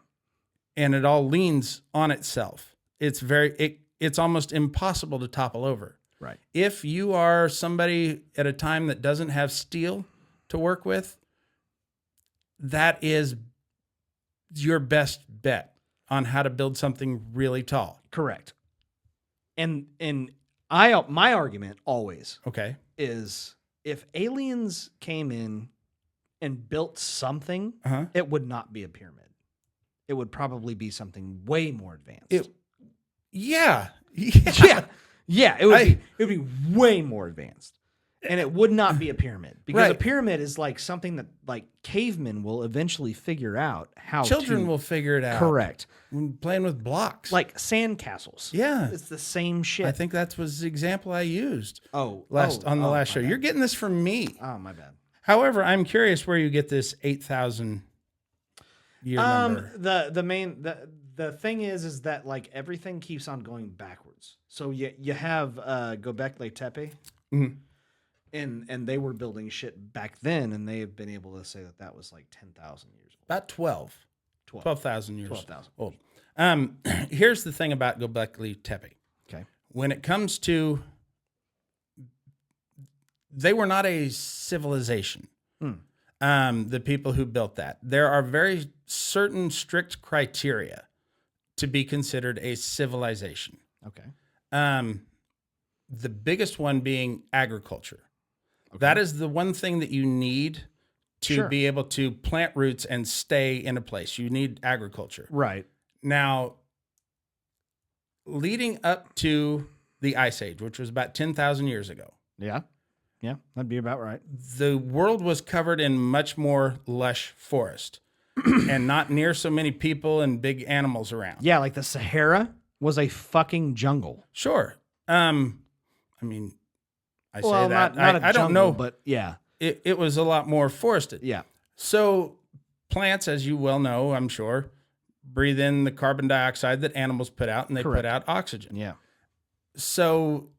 and it all leans on itself. It's almost impossible to topple over. Right. If you are somebody at a time that doesn't have steel to work with, that is your best bet on how to build something really tall. Correct. And my argument always Okay. is if aliens came in and built something, Uh-huh. it would not be a pyramid. It would probably be something way more advanced. Yeah. Yeah, it would be way more advanced. And it would not be a pyramid because a Right. pyramid is like something that like cavemen will eventually figure out how Children to will figure it out. correct. When playing with blocks. Like sandcastles. Yeah. It's the same shit. I think that was the example I used on on the last show. my You're bad. getting this from me. Oh, my bad. However, I'm curious where you get this 8,000 year number. The thing is that like everything keeps on going backwards. So you have Göbekli Tepe, Mhm. and they were building shit back then, and they have been able to say that was like 10,000 years old. About 12,000 years 12,000. old. Here's the thing about Göbekli Tepe. Okay. When it comes to, they were not a civilization. The people who built that. There are very certain strict criteria to be considered a civilization. Okay. The biggest one being agriculture. That is the one thing that you need to Sure. be able to plant roots and stay in a place. You need agriculture. Right. Now, leading up to the Ice Age, which was about 10,000 years ago, Yeah. Yeah, that'd be about right. the world was covered in much more lush forest and not near so many people and big animals around. Yeah, like the Sahara was a fucking jungle. Sure. I mean, I say Well, that. not a I don't know. jungle, but yeah. It was a lot more forested. Yeah. So plants, as you well know, I'm sure, breathe in the carbon dioxide that animals put out, and they Correct. put out oxygen. Yeah. So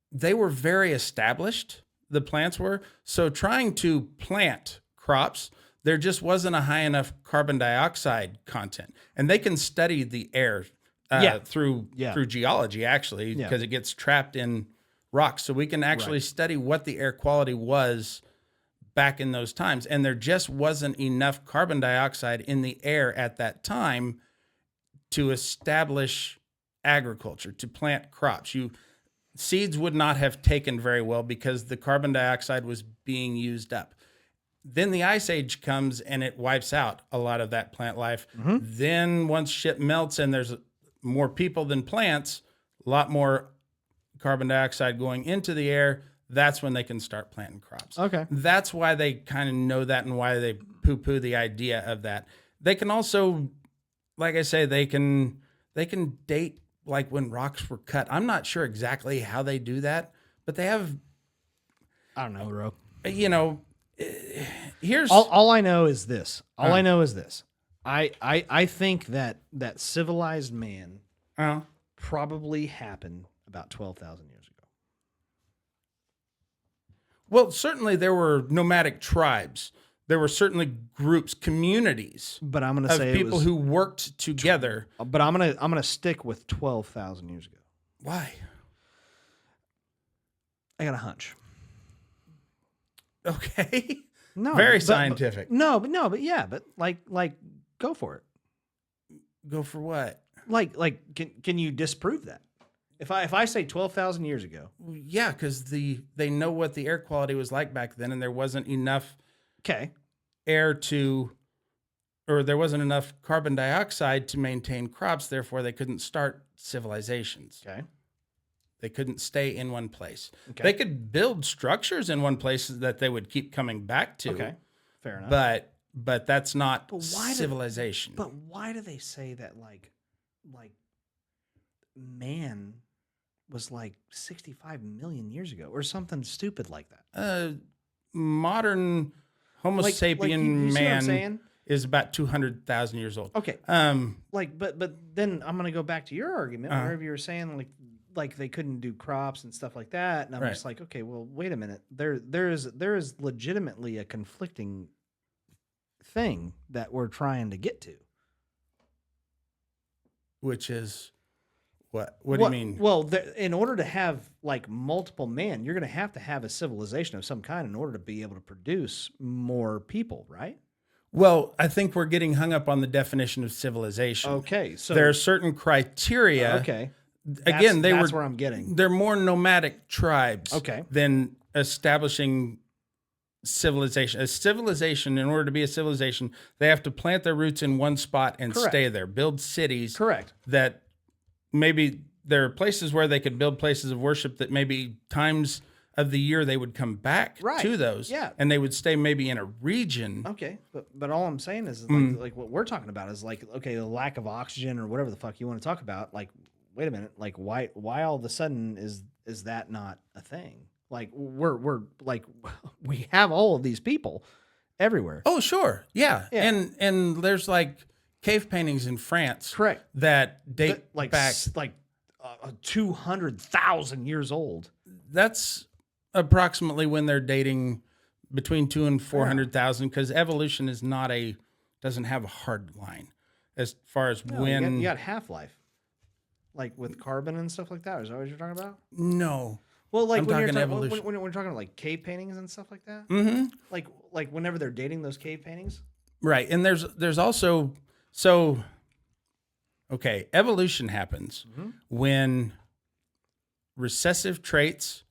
they were very established, the plants were. So trying to plant crops, there just wasn't a high enough carbon dioxide content. And they can study the air through geology, actually, because it gets trapped in rocks. So we can actually study what the air quality was back in those times. And there just wasn't enough carbon dioxide in the air at that time to establish agriculture, to plant crops. Seeds would not have taken very well because the carbon dioxide was being used up. Then the Ice Age comes and it wipes out a lot of that plant life. Then once shit melts and there's more people than plants, a lot more carbon dioxide going into the air, that's when they can start planting crops. Okay. That's why they kind of know that and why they poo-poo the idea of that. They can also, like I say, they can date like when rocks were cut. I'm not sure exactly how they do that, but they have, I don't know, bro. Here's All I know is this. I know is this. I think that civilized man probably happened about 12,000 years ago. Well, certainly there were nomadic tribes. There were certainly groups, communities But I'm gonna of say people who worked together. But I'm gonna stick with 12,000 years ago. Why? I got a hunch. Okay. No, Very but- scientific. But yeah, but like, go for it. Go for what? Like, can you disprove that? If I say 12,000 years ago, Yeah, because they know what the air quality was like back then, and there wasn't enough okay, there wasn't enough carbon dioxide to maintain crops. Therefore, they couldn't start civilizations. okay, They couldn't stay in one place. Okay. They could build structures in one place that they would keep coming back to. okay, fair enough. But that's not why civilization. But why do they say that like man was like 65 million years ago or something stupid like that? Modern Homo sapien you see what I'm man saying? is about 200,000 years old. Okay. Like, but then I'm gonna go back to your argument, wherever you were saying like they couldn't do crops and stuff like that, and I'm just like, okay, well, wait a minute. There is legitimately a conflicting thing that we're trying to get to. Which is what? What do you mean? Well, in order to have like multiple men, you're going to have a civilization of some kind in order to be able to produce more people, right? Well, I think we're getting hung up on the definition of civilization. Okay, so There are certain criteria. okay. Again, That's where I'm getting. They're more nomadic tribes. Okay. Than establishing civilization. A civilization, in order to be a civilization, they have to plant their roots in one spot and Correct. stay there. Build cities. Correct. That maybe there are places where they could build places of worship that maybe times of the year they would come back Right. to those. Yeah. And they would stay maybe in a region. Okay, but all I'm saying is like what we're talking about is like, okay, the lack of oxygen or whatever the fuck you want to talk about. Like, wait a minute, like why all of a sudden is that not a thing? Like we're like we have all of these people everywhere. Oh, sure. Yeah. Yeah. And there's like cave paintings in France. Correct. That date Like back. 200,000 years old. That's approximately when they're dating between 200,000 and 400,000, because evolution is doesn't have a hard line as far as when. You got Half-Life, like with carbon and stuff like that. Is that what you're talking about? No. Well, like I'm when you're talking talking evolution. when we're talking like cave paintings and stuff like that. Mm-hmm. Like whenever they're dating those cave paintings. Right. And there's also okay, evolution happens when recessive traits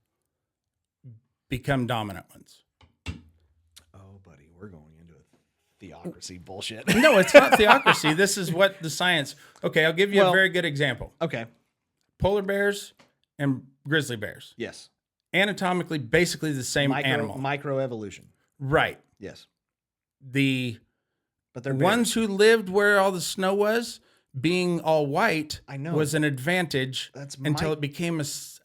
become dominant ones. Oh, buddy, we're going into a theocracy bullshit. No, it's not theocracy. This is what the science. Okay, I'll give you a very good example. Okay. Polar bears and grizzly bears. Yes. Anatomically, basically the same animal. Microevolution. Right. Yes. The But they're ones who lived where all the snow was, being all white, I know. was an advantage That's until it became its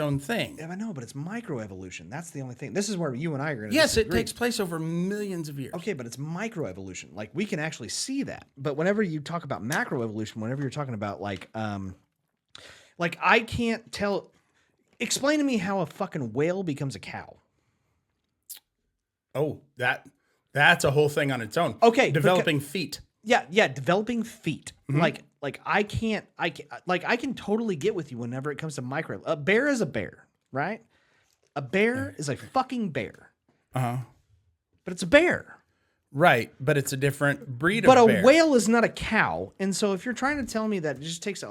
own thing. Yeah, I know, but it's microevolution. That's the only thing. This is where you and I are going to Yes, disagree. it takes place over millions of years. Okay, but it's microevolution. Like we can actually see that. But whenever you talk about macroevolution, whenever you're talking about like I can't tell. Explain to me how a fucking whale becomes a cow. Oh, that's a whole thing on its own. Okay, developing feet. Yeah, developing feet. Like I can totally get with you whenever it comes to micro. A bear is a bear, right? A bear is a fucking bear. Uh-huh. But it's a bear. Right, but it's a different breed But of a bear. whale is not a cow. And so if you're trying to tell me that it just takes a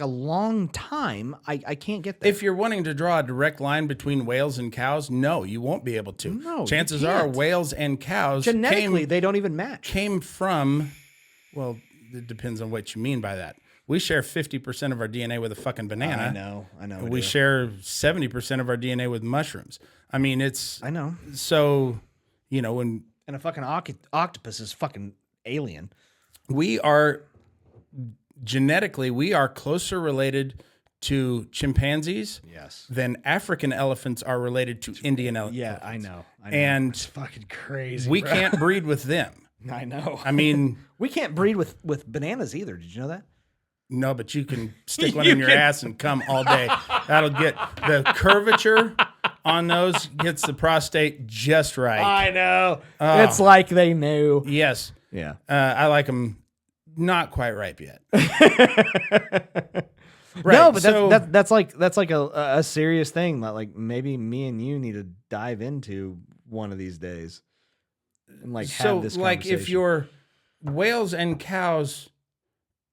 long time, I can't get that. If you're wanting to draw a direct line between whales and cows, no, you won't be able to. No, you Chances are can't. whales and cows Genetically, they don't even match. came from, well, it depends on what you mean by that. We share 50% of our DNA with a fucking banana. I know. We share 70% of our DNA with mushrooms. I mean, I know. so, when And a fucking octopus is fucking alien. we are genetically, we are closer related to chimpanzees Yes. than African elephants are related to Indian elephants. Yeah, I know. And it's fucking crazy. we bro. can't breed with them. I know. I mean, we can't breed with bananas either. Did you know that? no, but you can stick one in your ass and come all day. That'll get the curvature on those, gets the prostate just right. I know. It's like they knew. Yes. Yeah. I like them not quite ripe yet. No, but so- that's like a serious thing that like maybe me and you need to dive into one of these days. And like have this like if conversation. you're whales and cows,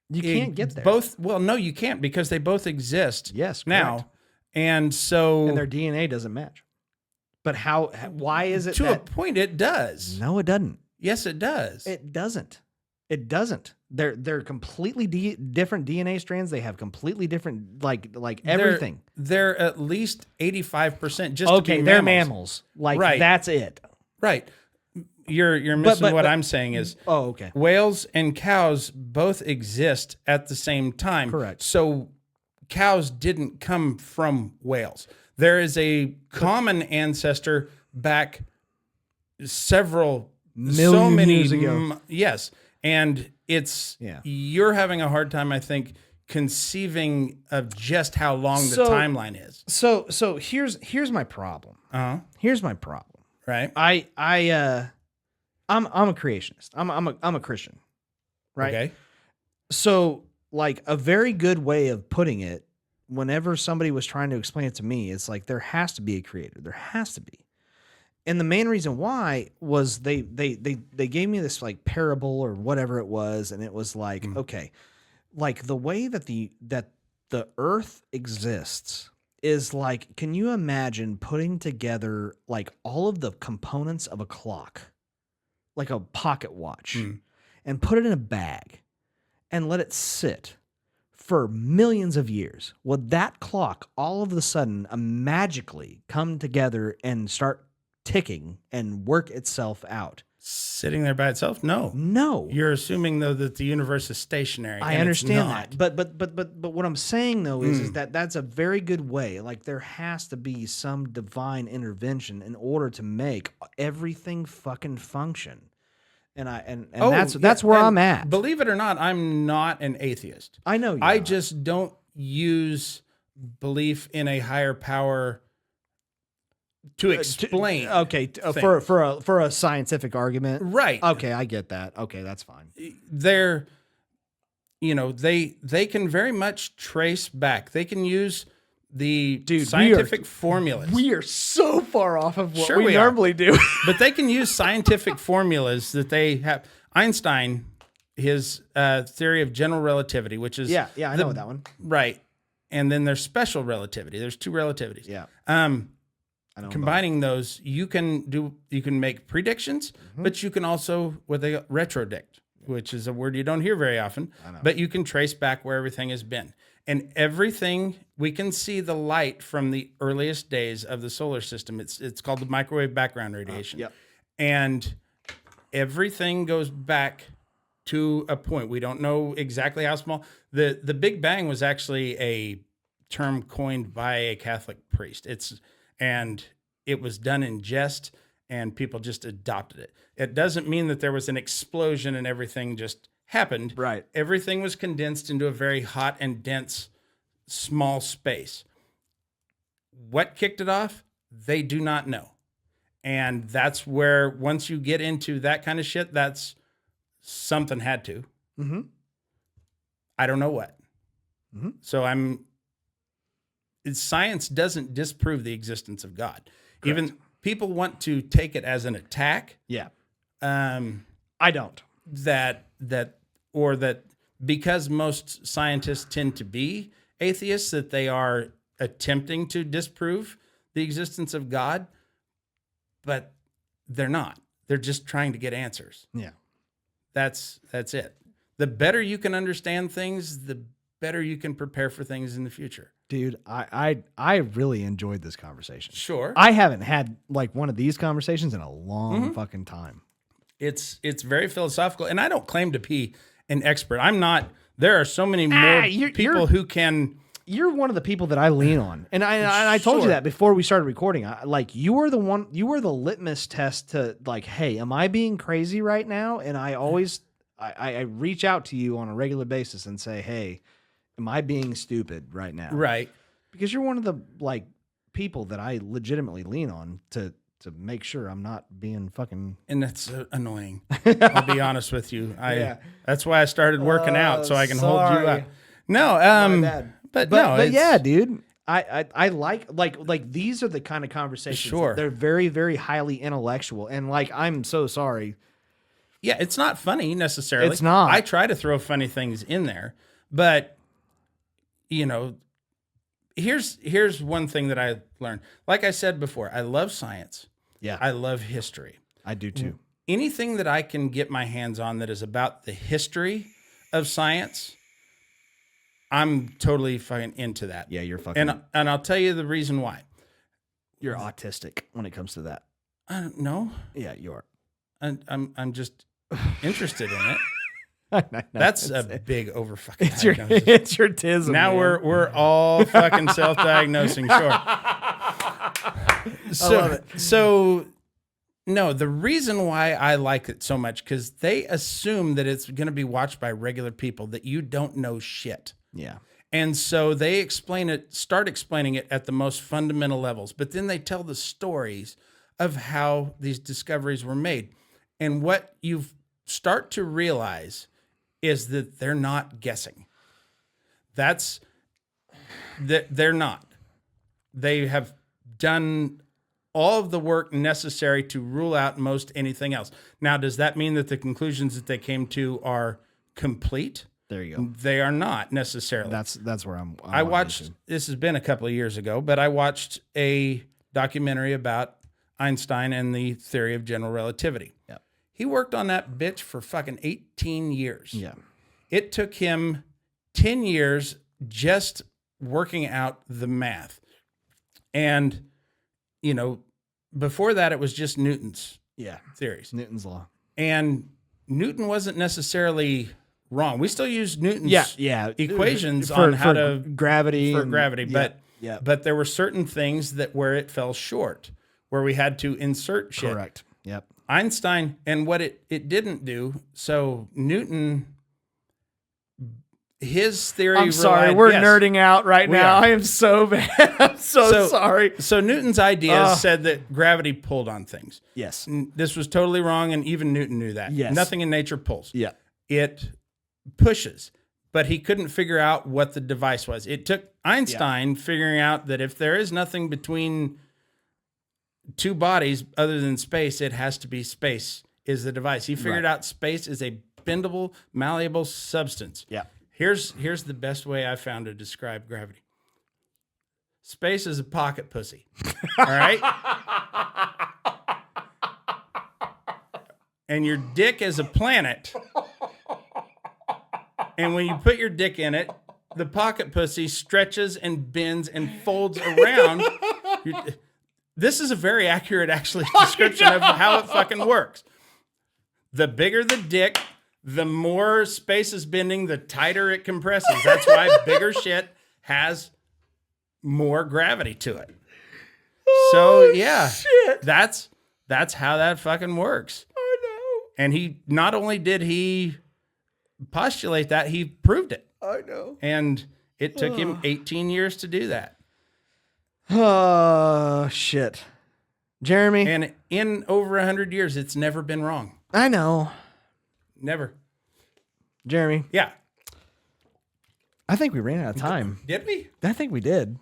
you can't get there. Both, well, no, you can't because they both exist. Yes, now, correct. and so and their DNA doesn't match. But why is it to a point it does? No, it doesn't. Yes, it does. It doesn't. It doesn't. They're completely different DNA strands. They have completely different like everything. They're at least 85% just Okay, to be they're mammals. mammals. Like Right. that's it. Right. You're missing but- what I'm saying is Oh, okay. whales and cows both exist at the same time. Correct. So cows didn't come from whales. There is a common ancestor back several Million years ago. Yes. And you're having a hard time, I think, conceiving of just how long the timeline is. So here's my problem. Here's my problem. Right. I'm a creationist. I'm a Christian. Right. Okay. So like a very good way of putting it, whenever somebody was trying to explain it to me, it's like there has to be a creator. There has to be. And the main reason why was they gave me this like parable or whatever it was, and it was like, okay, like the way that the earth exists is like, can you imagine putting together like all of the components of a clock, like a pocket watch, and put it in a bag and let it sit for millions of years? Would that clock all of a sudden magically come together and start ticking and work itself out? Sitting there by itself? No. You're assuming though that the universe is stationary. I understand that. But what I'm saying though is that that's a very good way. Like there has to be some divine intervention in order to make everything fucking function. And that's where I'm at. Believe it or not, I'm not an atheist. I know you I are. just don't use belief in a higher power to explain. For a scientific argument. Right. Okay, I get that. Okay, that's fine. They're, they can very much trace back. They can use the scientific formulas. We are so far off of what Sure we we are. normally do. But they can use scientific formulas that they have. Einstein, his theory of general relativity, which is I know that one. Right. And then there's special relativity. There's two relativities. Yeah. Combining those, you can make predictions, but you can also what they retrodict, which is a word you don't hear very often, but you can trace back where everything has been. And everything, we can see the light from the earliest days of the solar system. It's called the microwave background radiation. Yep. And everything goes back to a point. We don't know exactly how small. The Big Bang was actually a term coined by a Catholic priest. And it was done in jest, and people just adopted it. It doesn't mean that there was an explosion and everything just happened. Right. Everything was condensed into a very hot and dense, small space. What kicked it off? They do not know. And that's where, once you get into that kind of shit, that's something had to. Mm-hmm. I don't know what. Mm-hmm. So science doesn't disprove the existence of God. Correct. Even people want to take it as an attack. Yeah. I don't. That because most scientists tend to be atheists, that they are attempting to disprove the existence of God, but they're not. They're just trying to get answers. Yeah. That's it. The better you can understand things, the better you can prepare for things in the future. Dude, I really enjoyed this conversation. Sure. I haven't had like one of these conversations in a long fucking time. It's very philosophical, and I don't claim to be an expert. I'm not. There are so many more people who can. You're one of the people that I lean on, and I told you that before we started recording. You were the litmus test to like, hey, am I being crazy right now? And I always I reach out to you on a regular basis and say, hey, am I being stupid right now? Right. Because you're one of the like people that I legitimately lean on to make sure I'm not being fucking. And that's annoying. I'll be honest with you. That's why I started working out so I can hold you up. No, but yeah, dude. I like these are the kind of conversations. Sure. They're very, very highly intellectual, and like I'm so sorry. Yeah, it's not funny necessarily. It's not. I try to throw funny things in there, but here's one thing that I learned. Like I said before, I love science. Yeah. I love history. I do too. Anything that I can get my hands on that is about the history of science, I'm totally fucking into that. Yeah, you're fucking. And I'll tell you the reason why. You're autistic when it comes to that. I don't know. Yeah, you are. I'm just interested in it. No, that's a big overfucking. It's your tism. Now man. we're all fucking self-diagnosing. Sure. I love it. So No, the reason why I like it so much, because they assume that it's going to be watched by regular people, that you don't know shit. Yeah. And so they start explaining it at the most fundamental levels, but then they tell the stories of how these discoveries were made. And what you start to realize is that they're not guessing. They're not. They have done all of the work necessary to rule out most anything else. Now, does that mean that the conclusions that they came to are complete? There you go. They are not necessarily. That's where I'm I watched, this has been a couple of years ago, but I watched a documentary about Einstein and the theory of general relativity. Yeah. He worked on that bitch for fucking 18 years. Yeah. It took him 10 years just working out the math. And, you know, before that, it was just Newton's theories. Newton's law. And Newton wasn't necessarily wrong. We still use Newton's equations for on how for to gravity. for gravity, yeah. but there were certain things that where it fell short, where we had to insert shit. Correct. Yep. Einstein, and what it didn't do. So Newton, his theory. I'm sorry, we're nerding out right We now. are. I am so bad. I'm so sorry. So Newton's idea said that gravity pulled on things. Yes. This was totally wrong, and even Newton knew that. Yes. Nothing in nature pulls. Yeah. It pushes, but he couldn't figure out what the device was. It took Einstein figuring out that if there is nothing between two bodies other than space, it has to be space is the device. He figured out space is a bendable, malleable substance. Yeah. Here's the best way I found to describe gravity. Space is a pocket pussy. All right? And your dick is a planet. And when you put your dick in it, the pocket pussy stretches and bends and folds around. This is a very accurate, actually, description of how it fucking works. The bigger the dick, the more space is bending, the tighter it compresses. That's why bigger shit has more gravity to it. So yeah, that's how that fucking works. I know. And he not only did he postulate that, he proved it. I know. And it took him 18 years to do that. Oh, shit. Jeremy. And in over 100 years, it's never been wrong. I know. Never. Jeremy. Yeah. I think we ran out of time. Did we? I think we did.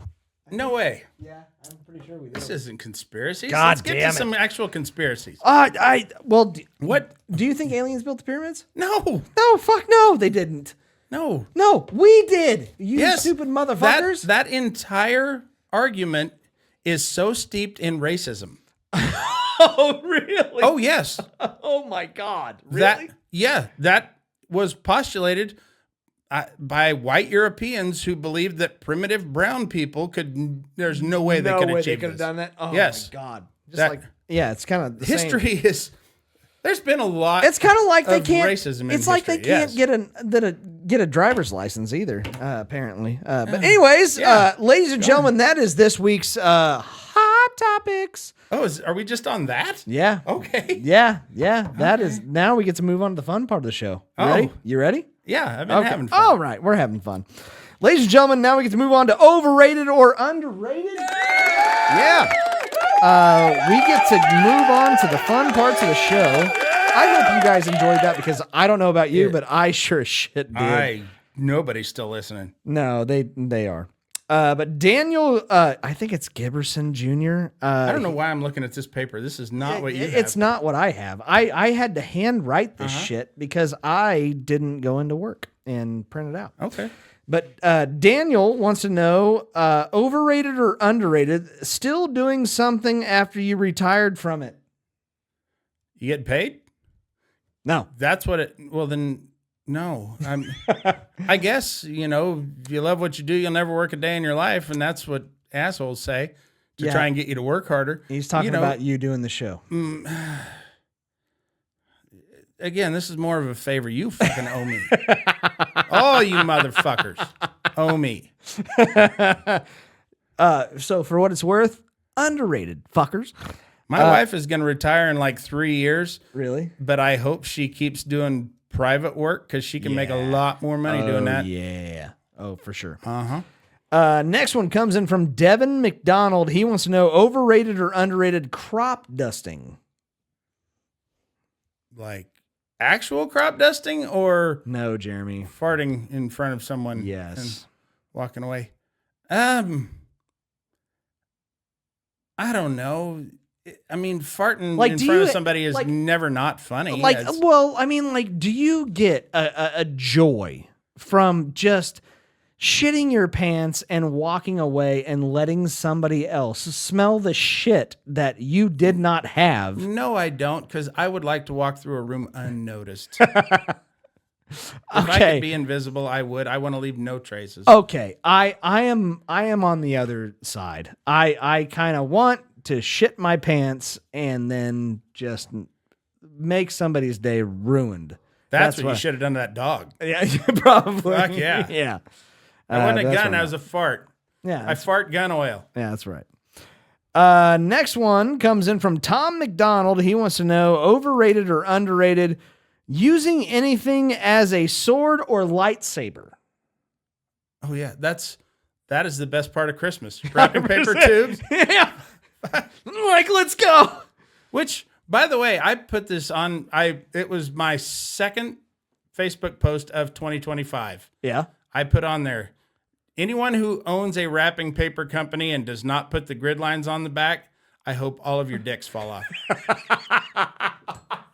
No way. Yeah, I'm pretty sure we did. This isn't conspiracies. God Let's get damn to it. some actual conspiracies. What? Do you think aliens built the pyramids? No. No, fuck no, they didn't. No. No, we did. You Yes. stupid motherfuckers. That entire argument is so steeped in racism. Oh, really? Oh, yes. Oh my God. Really? That was postulated by white Europeans who believed that primitive brown people there's no way they could achieve have this. done that. Oh Yes. my God. Just That- it's kind of the same. History is, there's been a lot. It's kind of like they of can't. racism in It's like history, they can't yes. get a driver's license either. Apparently. But anyways, yeah. ladies and gentlemen, that is this week's hot topics. Oh, are we just on that? Yeah. Okay. Yeah. That is. Now we get to move on to the fun part of the show. You Oh. ready? You ready? Yeah, I've been having fun. All right, we're having fun. Ladies and gentlemen, now we get to move on to overrated or underrated. Yeah. We get to move on to the fun parts of the show. I hope you guys enjoyed that because I don't know about you, but I sure as shit did. Nobody's still listening. No, they are. But Daniel, I think it's Giberson Jr. I don't know why I'm looking at this paper. This is not what you have. It's not what I have. I had to hand write this shit because I didn't go into work and print it out. Okay. But Daniel wants to know, overrated or underrated, still doing something after you retired from it? You get paid? No. That's what it, well then, no. I guess, if you love what you do, you'll never work a day in your life. And that's what assholes say to try and get you to work harder. He's talking about you doing the show. Again, this is more of a favor. You fucking owe me. All you motherfuckers owe me. So for what it's worth, underrated fuckers. My wife is going to retire in like 3 years, Really? but I hope she keeps doing private work because she can make a lot more money doing that. Yeah. Oh, for sure. Uh-huh. Next one comes in from Devin McDonald. He wants to know overrated or underrated crop dusting. Like actual crop dusting or No, Jeremy. farting in front of someone and Yes. walking away? I don't know. I mean, farting Like, in do front of you- somebody is like- never not funny. Like, It's- well, I mean, like, do you get a joy from just shitting your pants and walking away and letting somebody else smell the shit that you did not have? no, I don't, because I would like to walk through a room unnoticed. If I Okay. could be invisible, I would. I want to leave no traces. Okay, I am on the other side. I kind of want to shit my pants and then just make somebody's day ruined. That's what you should have done to that dog. Yeah, probably. Fuck yeah. Yeah. I wasn't a that's gun. what I was a fart. Yeah, I fart gun oil. yeah, that's right. Next one comes in from Tom McDonald. He wants to know overrated or underrated using anything as a sword or lightsaber. Oh yeah, that is the best part of Christmas. Wrapping paper tubes. Yeah. Like, let's go. Which, by the way, I put this on. It was my second Facebook post of 2025. Yeah. I put on there, anyone who owns a wrapping paper company and does not put the grid lines on the back, I hope all of your dicks fall off.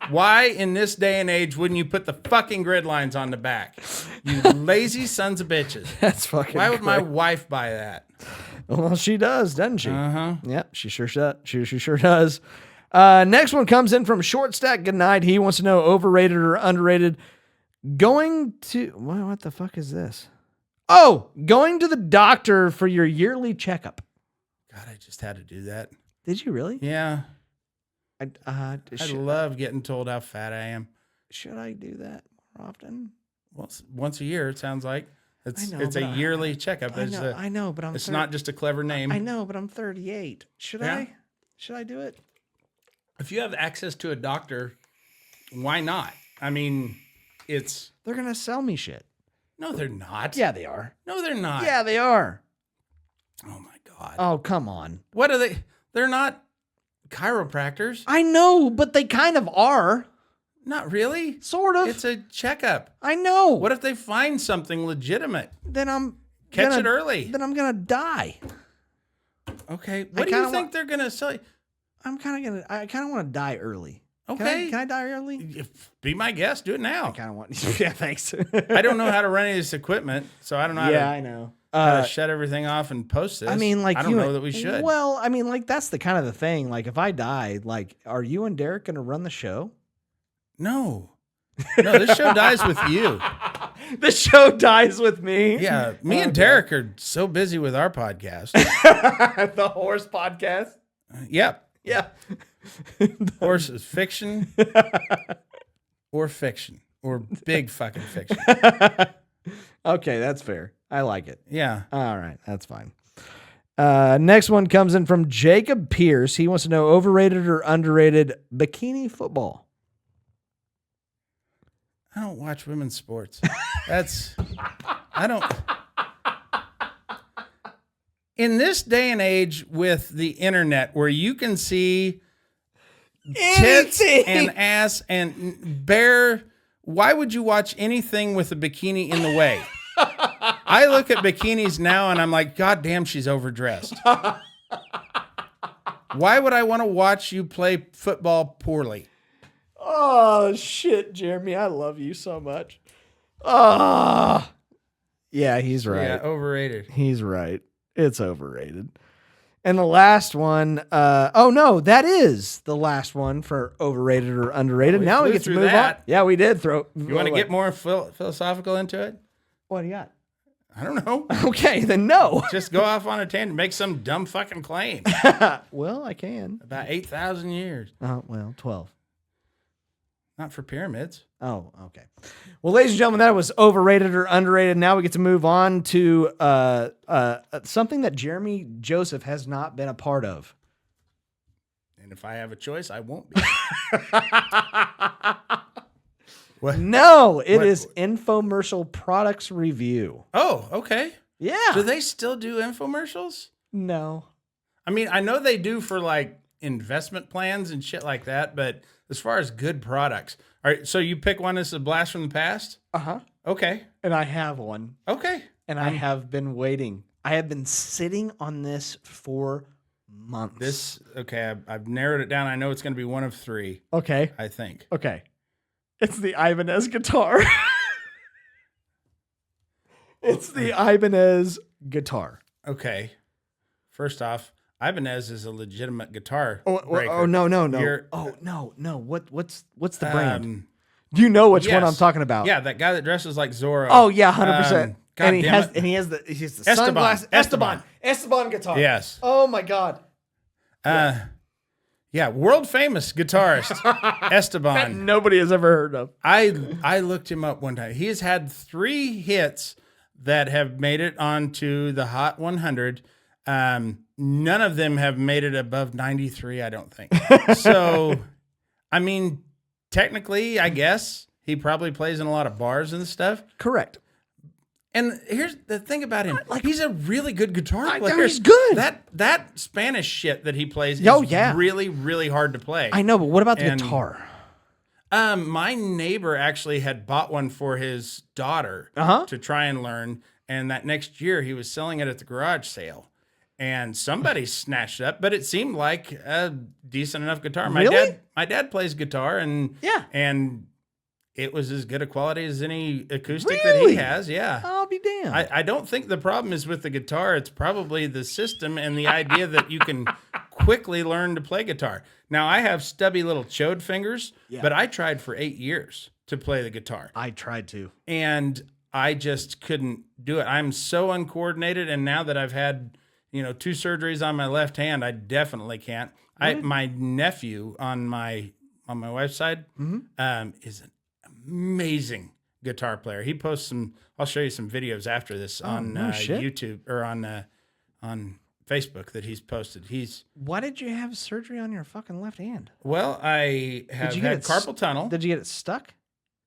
Why in this day and age wouldn't you put the fucking grid lines on the back? You lazy sons of bitches. That's fucking Why would my great. wife buy that? Well, she does, doesn't she? Uh-huh. Yep, she sure does. She sure does. Next one comes in from Short Stack Goodnight. He wants to know overrated or underrated. Going to what the fuck is this? Oh, going to the doctor for your yearly checkup. God, I just had to do that. Did you really? Yeah. I Should, love getting told how fat I am. should I do that more often? Well, once a year, it sounds like. It's know, it's a but I- yearly checkup. I know, but I'm. It's not just a clever name. I know, but I'm 38. Should Yeah. I? Should I do it? If you have access to a doctor, why not? I mean, it's They're gonna sell me shit. no, they're not. Yeah, they are. No, they're not. Yeah, they are. Oh my God. Oh, come on. What are they? They're not chiropractors. I know, but they kind of are. Not really. Sort of. It's a checkup. I know. What if they find something legitimate? Then I'm Catch gonna, it early. Then I'm gonna die. Okay. What do you kinda think wa- they're gonna sell you? I kind of want to die early. Okay. Can I die early? Be my guest. Do it now. I kind of want. Yeah, thanks. I don't know how to run any of this equipment, so I don't know how, Yeah, to, I know. how to shut everything off and post this. I mean, like I don't you know that we should. Well, I mean, like that's the kind of the thing. Like, if I die, like, are you and Derek gonna run the show? No. No, this show dies with you. The show dies with me. Yeah, me and Derek are so busy with our podcast. The horse podcast. Yep. Yeah. Horse is fiction or fiction or big fucking fiction. Okay, that's fair. I like it. Yeah. All right, that's fine. Next one comes in from Jacob Pierce. He wants to know overrated or underrated bikini football. I don't watch women's sports. I don't. In this day and age with the internet where you can see tits and ass and bare, why would you watch anything with a bikini in the way? I look at bikinis now and I'm like, God damn, she's overdressed. Why would I want to watch you play football poorly? Oh shit, Jeremy, I love you so much. Ah, yeah, he's right. Yeah, overrated. He's right. It's overrated. And the last one, oh no, that is the last one for overrated or underrated. we Now we flew get to through move that. on. Yeah, we did throw. You want to get more philosophical into it? What do you got? I don't know. Okay, then no. Just go off on a tangent, make some dumb fucking claim. Well, I can. About 8,000 years. Oh, well, 12. Not for pyramids. Oh, okay. Well, ladies and gentlemen, that was overrated or underrated. Now we get to move on to something that Jeremy Joseph has not been a part of. In a if I have a choice, I won't be. What? No, it What? is Infomercial Products Review. Oh, okay. Yeah. Do they still do infomercials? No. I mean, I know they do for like investment plans and shit like that, but as far as good products, all right. So you pick one that's a blast from the past. Uh-huh. Okay. And I have one. Okay. And I have been waiting. I have been sitting on this for months. I've narrowed it down. I know it's going to be one of three. Okay. I think. Okay. It's the Ibanez guitar. It's the Ibanez guitar. Okay. First off, Ibanez is a legitimate guitar. No. You're- No. What's the brand? Um, You know which one yes. I'm talking about. Yeah, that guy that dresses like Zorro. Oh yeah, 100%. God And he damn has it. and he has the Esteban. sunglasses. Esteban guitar. Yes. Oh my god. Yeah, world famous guitarist Esteban. Nobody has ever heard of. I looked him up one time. He has had 3 hits that have made it onto the Hot 100. None of them have made it above 93, I don't think. So, I mean, technically, I guess he probably plays in a lot of bars and stuff. Correct. And here's the thing about him. He's a really good guitar player. he's good. That Spanish shit that he plays Oh, is yeah. really, really hard to play. I know, but what about the And- guitar? My neighbor actually had bought one for his daughter to try and learn. And that next year he was selling it at the garage sale. And somebody snatched it up, but it seemed like a decent enough guitar. Really? My dad plays guitar and Yeah. and it was as good a quality as any acoustic that Really? he has. Yeah. I'll be damned. I don't think the problem is with the guitar. It's probably the system and the idea that you can quickly learn to play guitar. Now, I have stubby little chode fingers, but I tried for 8 years to play the guitar. I tried to. And I just couldn't do it. I'm so uncoordinated. And now that I've had, 2 surgeries on my left hand, I definitely can't. My nephew on my wife's side is an amazing guitar player. He posts I'll show you some videos after this on shit. YouTube or on Facebook that he's posted. Why did you have surgery on your fucking left hand? I have you get had it carpal tunnel. Did you get it stuck?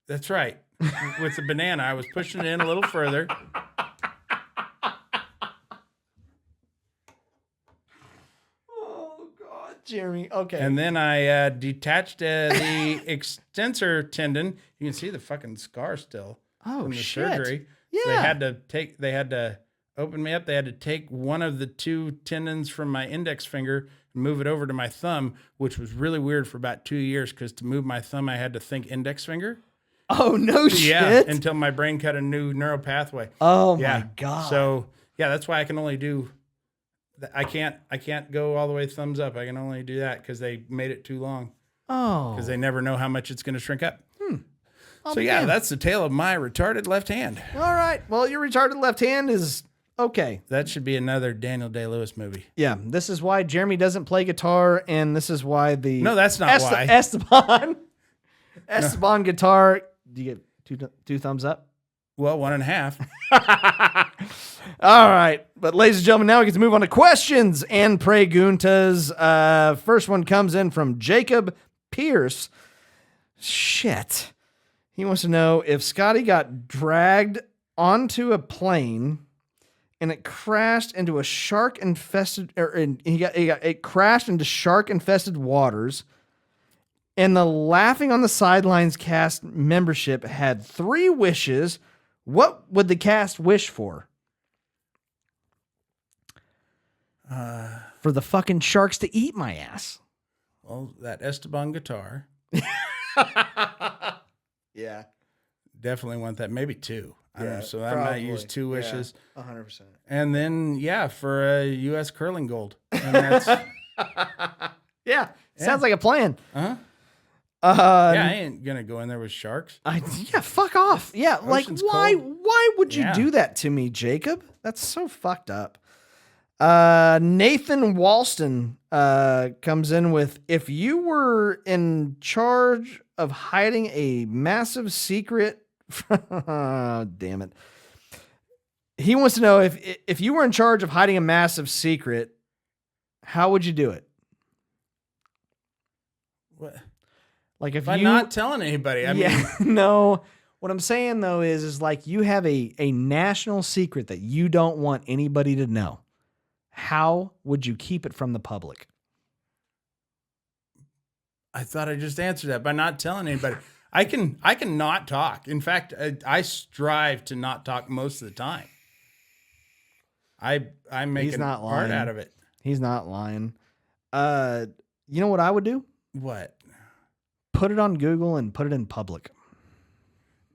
That's right. With the banana, I was pushing it in a little further. Oh God, Jeremy. Okay. And then I detached the extensor tendon. You can see the fucking scar still from the shit. surgery. Yeah. So they had to open me up. They had to take one of the 2 tendons from my index finger and move it over to my thumb, which was really weird for about 2 years because to move my thumb, I had to think index finger. Oh no Yeah, shit. until my brain cut a new neural pathway. Oh Yeah. my God. So yeah, that's why I can only do. I can't go all the way thumbs up. I can only do that because they made it too long. Because they never know how much it's going to shrink up. So yeah, that's the tale of my retarded left hand. All right. Well, your retarded left hand is okay. That should be another Daniel Day-Lewis movie. Yeah. This is why Jeremy doesn't play guitar, and this is why the No, that's not why. Esteban guitar. Do you get two thumbs up? Well, 1.5. All right. But ladies and gentlemen, now we get to move on to questions and preguntas. First one comes in from Jacob Pierce. Shit. He wants to know if Scotty got dragged onto a plane and it crashed into a shark infested, it crashed into shark infested waters. And the Laughing on the Sidelines cast membership had 3 wishes. What would the cast wish for? For the fucking sharks to eat my ass. Well, that Esteban guitar. Yeah. Definitely want that. Maybe 2. I don't know. So I probably. might use 2 wishes. 100%. And then, yeah, for a U.S. curling gold. And that's, Yeah. Sounds like a plan. yeah, I ain't going to go in there with sharks. Yeah, fuck off. Yeah, Ocean's why cold. why would you Yeah. do that to me, Jacob? That's so fucked up. Nathan Walston comes in with, if you were in charge of hiding a massive secret, damn it. He wants to know if you were in charge of hiding a massive secret, how would you do it? What? Like if By you not telling anybody. I mean, no. What I'm saying though is like you have a national secret that you don't want anybody to know. How would you keep it from the public? I thought I just answered that by not telling anybody. I can not talk. In fact, I strive to not talk most of the time. I make He's an not art lying. out of it. He's not lying. You know what I would do? What? Put it on Google and put it in public.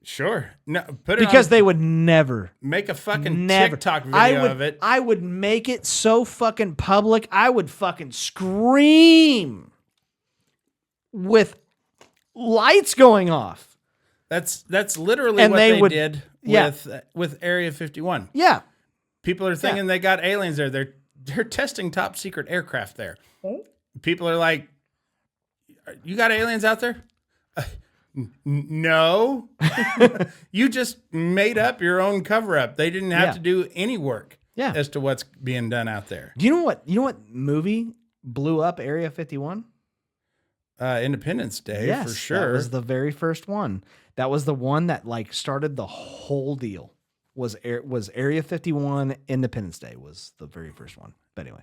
Sure. No, put it Because on, they would never. make a fucking Never. TikTok video of it. I would make it so fucking public. I would fucking scream with lights going off. That's literally And what they they would- did yeah. with Area 51. Yeah. People are thinking they got aliens there. They're testing top secret aircraft there. People are like, "You got aliens out there?" No. You just made up your own cover up. They didn't have Yeah. to do any work Yeah. as to what's being done out there. Do you know what? You know what movie blew up Area 51? Independence Day, Yes, for sure. that was the very first one. That was the one that like started the whole deal. Was Area 51 Independence Day was the very first one. But anyway,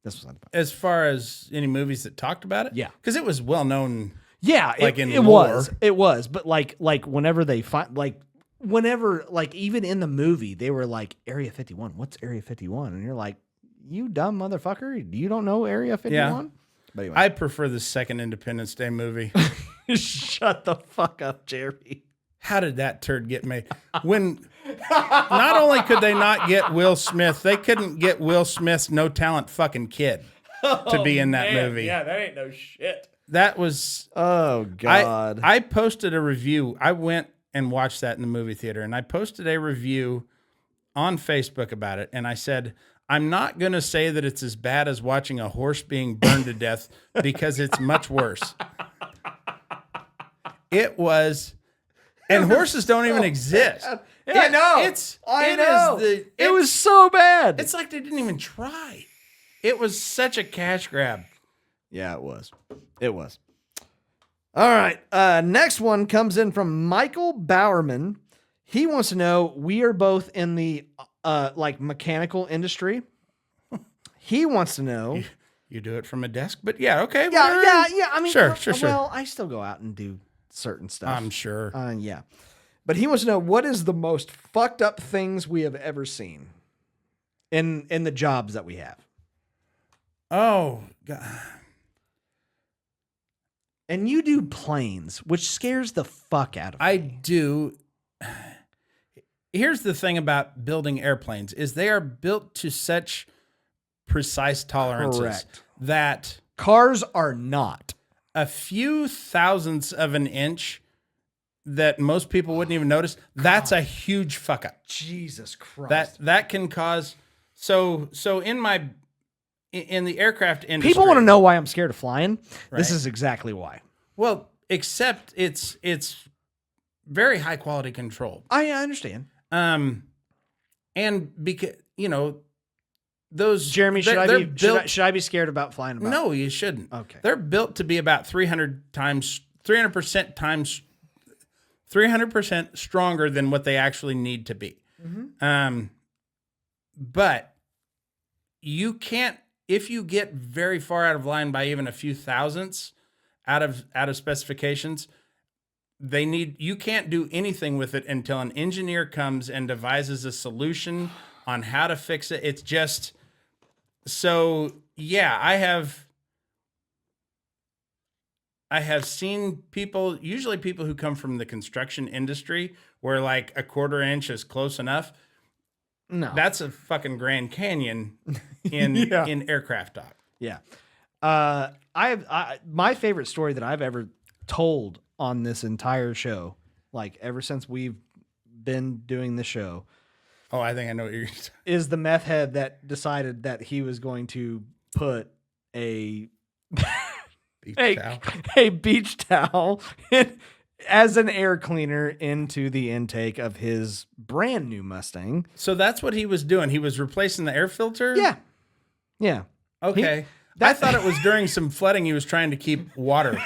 this was not about. As far as any movies that talked about it? Yeah. Because it was well known. Yeah, Like it in lore. was. It was. But like whenever they find whenever even in the movie they were like Area 51. What's Area 51? And you're like, you dumb motherfucker, you don't know Area 51? But anyway, I prefer the second Independence Day movie. shut the fuck up, Jerry. How did that turd get made? When not only could they not get Will Smith, they couldn't get Will Smith's no talent fucking kid to be in that movie. Yeah, that ain't no shit. That was Oh God. I posted a review. I went and watched that in the movie theater, and I posted a review on Facebook about it, and I said, I'm not going to say that it's as bad as watching a horse being burned to death because it's much worse. It was, and horses don't even exist. I know. It was so bad. It's like they didn't even try. It was such a cash grab. Yeah, it was. It was. All right. Next one comes in from Michael Bowerman. He wants to know, we are both in the like mechanical industry. He wants to know. You do it from a desk, but yeah, okay. Yeah. whatever. I mean, Sure. Well, I still go out and do certain stuff. I'm sure. Yeah. But he wants to know, what is the most fucked up things we have ever seen in the jobs that we have? Oh, God. And you do planes, which scares the fuck out of I me. do. Here's the thing about building airplanes is they are built to such precise tolerances Correct. that Cars are not. a few thousandths of an inch that most people wouldn't even notice, that's a huge fuck up. Jesus Christ. That can cause so in the aircraft industry. People want to know why I'm scared of flying. This Right. is exactly why. Well, except it's very high quality control. I understand. And because those Jeremy, should they're I be built. should I be scared about flying about? No, you shouldn't. Okay. They're built to be about 300% stronger than what they actually need to be. But you can't, if you get very far out of line by even a few thousandths out of specifications, you can't do anything with it until an engineer comes and devises a solution on how to fix it. It's just, so yeah, I have seen people, usually people who come from the construction industry, where like a quarter inch is close enough. No. That's a fucking Grand Canyon in Yeah. in aircraft dock. Yeah. My favorite story that I've ever told on this entire show, like ever since we've been doing the show, Oh, I think I know what you're. is the meth head that decided that he was going to put a Towel. a beach towel as an air cleaner into the intake of his brand new Mustang. So that's what he was doing. He was replacing the air filter. Yeah. Yeah. Okay. I thought it was during some flooding he was trying to keep water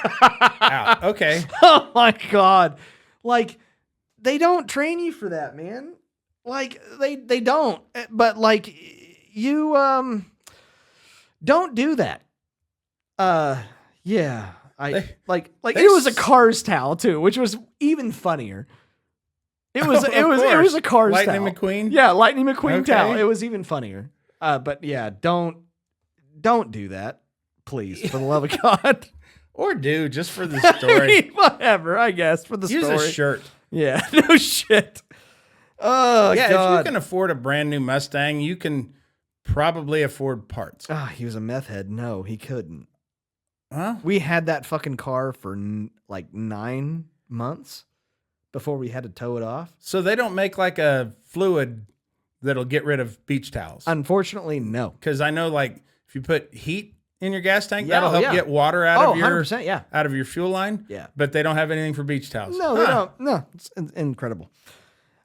out. Okay. Oh my God. Like, they don't train you for that, man. Like, they don't. But like, you don't do that. Yeah. It was a Cars towel too, which was even funnier. It was a Cars Lightning towel. McQueen? Yeah, Lightning McQueen Okay. towel. It was even funnier. But yeah, don't do that, please, for the love of God. Or do, just for the I story. mean, whatever, I guess, for the Use story. a shirt. Yeah, no shit. Oh, Yeah, God. if you can afford a brand new Mustang, you can probably afford parts. He was a meth head. No, he couldn't. Huh? We had that fucking car for like 9 months before we had to tow it off. So they don't make like a fluid that'll get rid of beach towels. Unfortunately, no. Because I know, like, if you put heat in your gas tank, Yeah, that'll help yeah. get water out of your 100%, yeah. out of your fuel line. Yeah. But they don't have anything for beach towels. No, they don't. No, it's incredible.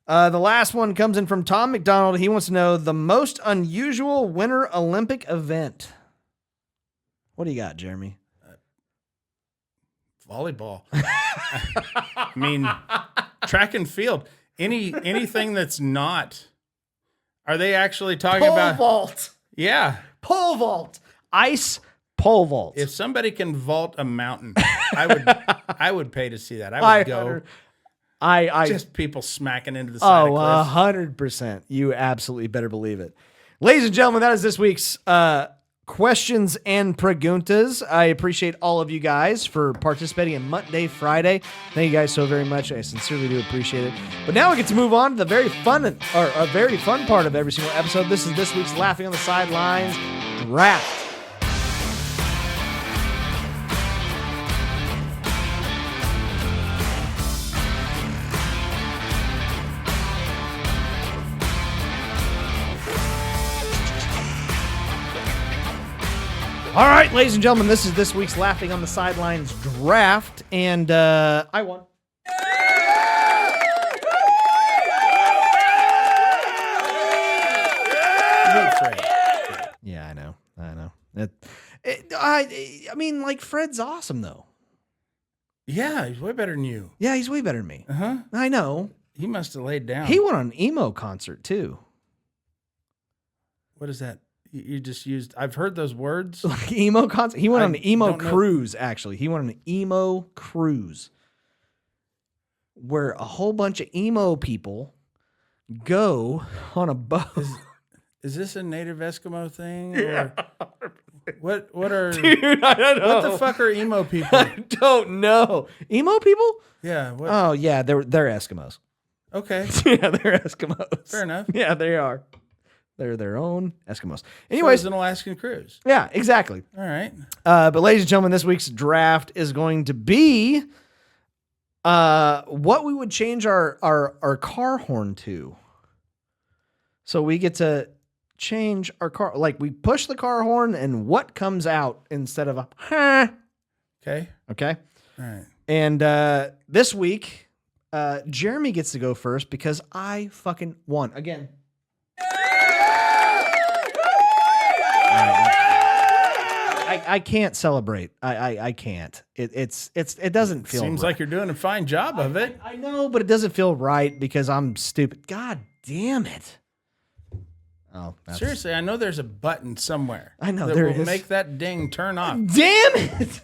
The last one comes in from Tom McDonald. He wants to know the most unusual Winter Olympic event. What do you got, Jeremy? Volleyball. I mean, track and field. Anything that's not. Are they actually talking Pole about? vault. Yeah. Pole vault. Ice pole vault. If somebody can vault a mountain, I would pay to see that. I would go. Just people smacking into the side of cliffs. 100%. You absolutely better believe it. Ladies and gentlemen, that is this week's questions and preguntas. I appreciate all of you guys for participating in Monday, Friday. Thank you guys so very much. I sincerely do appreciate it. But now we get to move on to the very fun part of every single episode. This is this week's Laughing on the Sidelines draft. All right, ladies and gentlemen, this is this week's Laughing on the Sidelines draft, and I won. Yeah, I know. I mean, like, Fred's awesome, though. Yeah, he's way better than you. Yeah, he's way better than me. Uh-huh. I know. He must have laid down. He went on an emo concert, too. What is that? You just used. I've heard those words. Like emo concert. He went on an emo don't know. cruise, actually. He went on an emo cruise where a whole bunch of emo people go on a boat. Is this a native Eskimo thing? Yeah. Or what are Dude, I don't know. what the fuck are emo people? I don't know. Emo people? Yeah. What? Oh, yeah, they're Eskimos. Okay. Yeah, they're Eskimos. Fair enough. Yeah, they are. They're their own Eskimos. Anyways, Frozen Alaskan cruise. yeah, exactly. All right. But ladies and gentlemen, this week's draft is going to be what we would change our car horn to. So we get to change our car, like we push the car horn and what comes out instead of a huh. Okay. Okay. All right. And this week, Jeremy gets to go first because I fucking won again. I can't celebrate. I can't. It doesn't feel. Seems right. like you're doing a fine job of it. I know, but it doesn't feel right because I'm stupid. God damn it. Oh, Seriously, I know there's a button somewhere. I know that there will is. make that ding turn off. Damn it!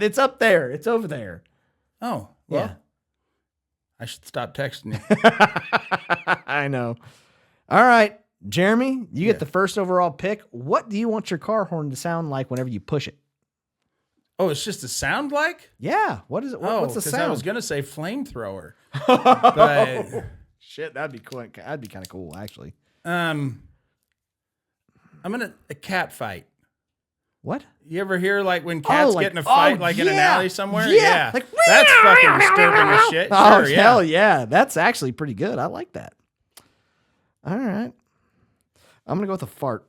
It's up there. It's over there. Oh, well, Yeah. I should stop texting you. I know. All right, Jeremy, you Yeah. get the first overall pick. What do you want your car horn to sound like whenever you push it? Oh, it's just a sound like? Yeah. What is it? What's the 'cause sound? I was gonna say flamethrower. But Shit, that'd be cool. That'd be kind of cool, actually. I'm gonna a cat fight. What? You ever hear like when cats like- get in a fight, oh, like in an yeah. alley somewhere? Yeah. Like, that's fucking disturbing as shit. Oh, Sure, yeah. hell yeah. That's actually pretty good. I like that. All right. I'm going to go with a fart.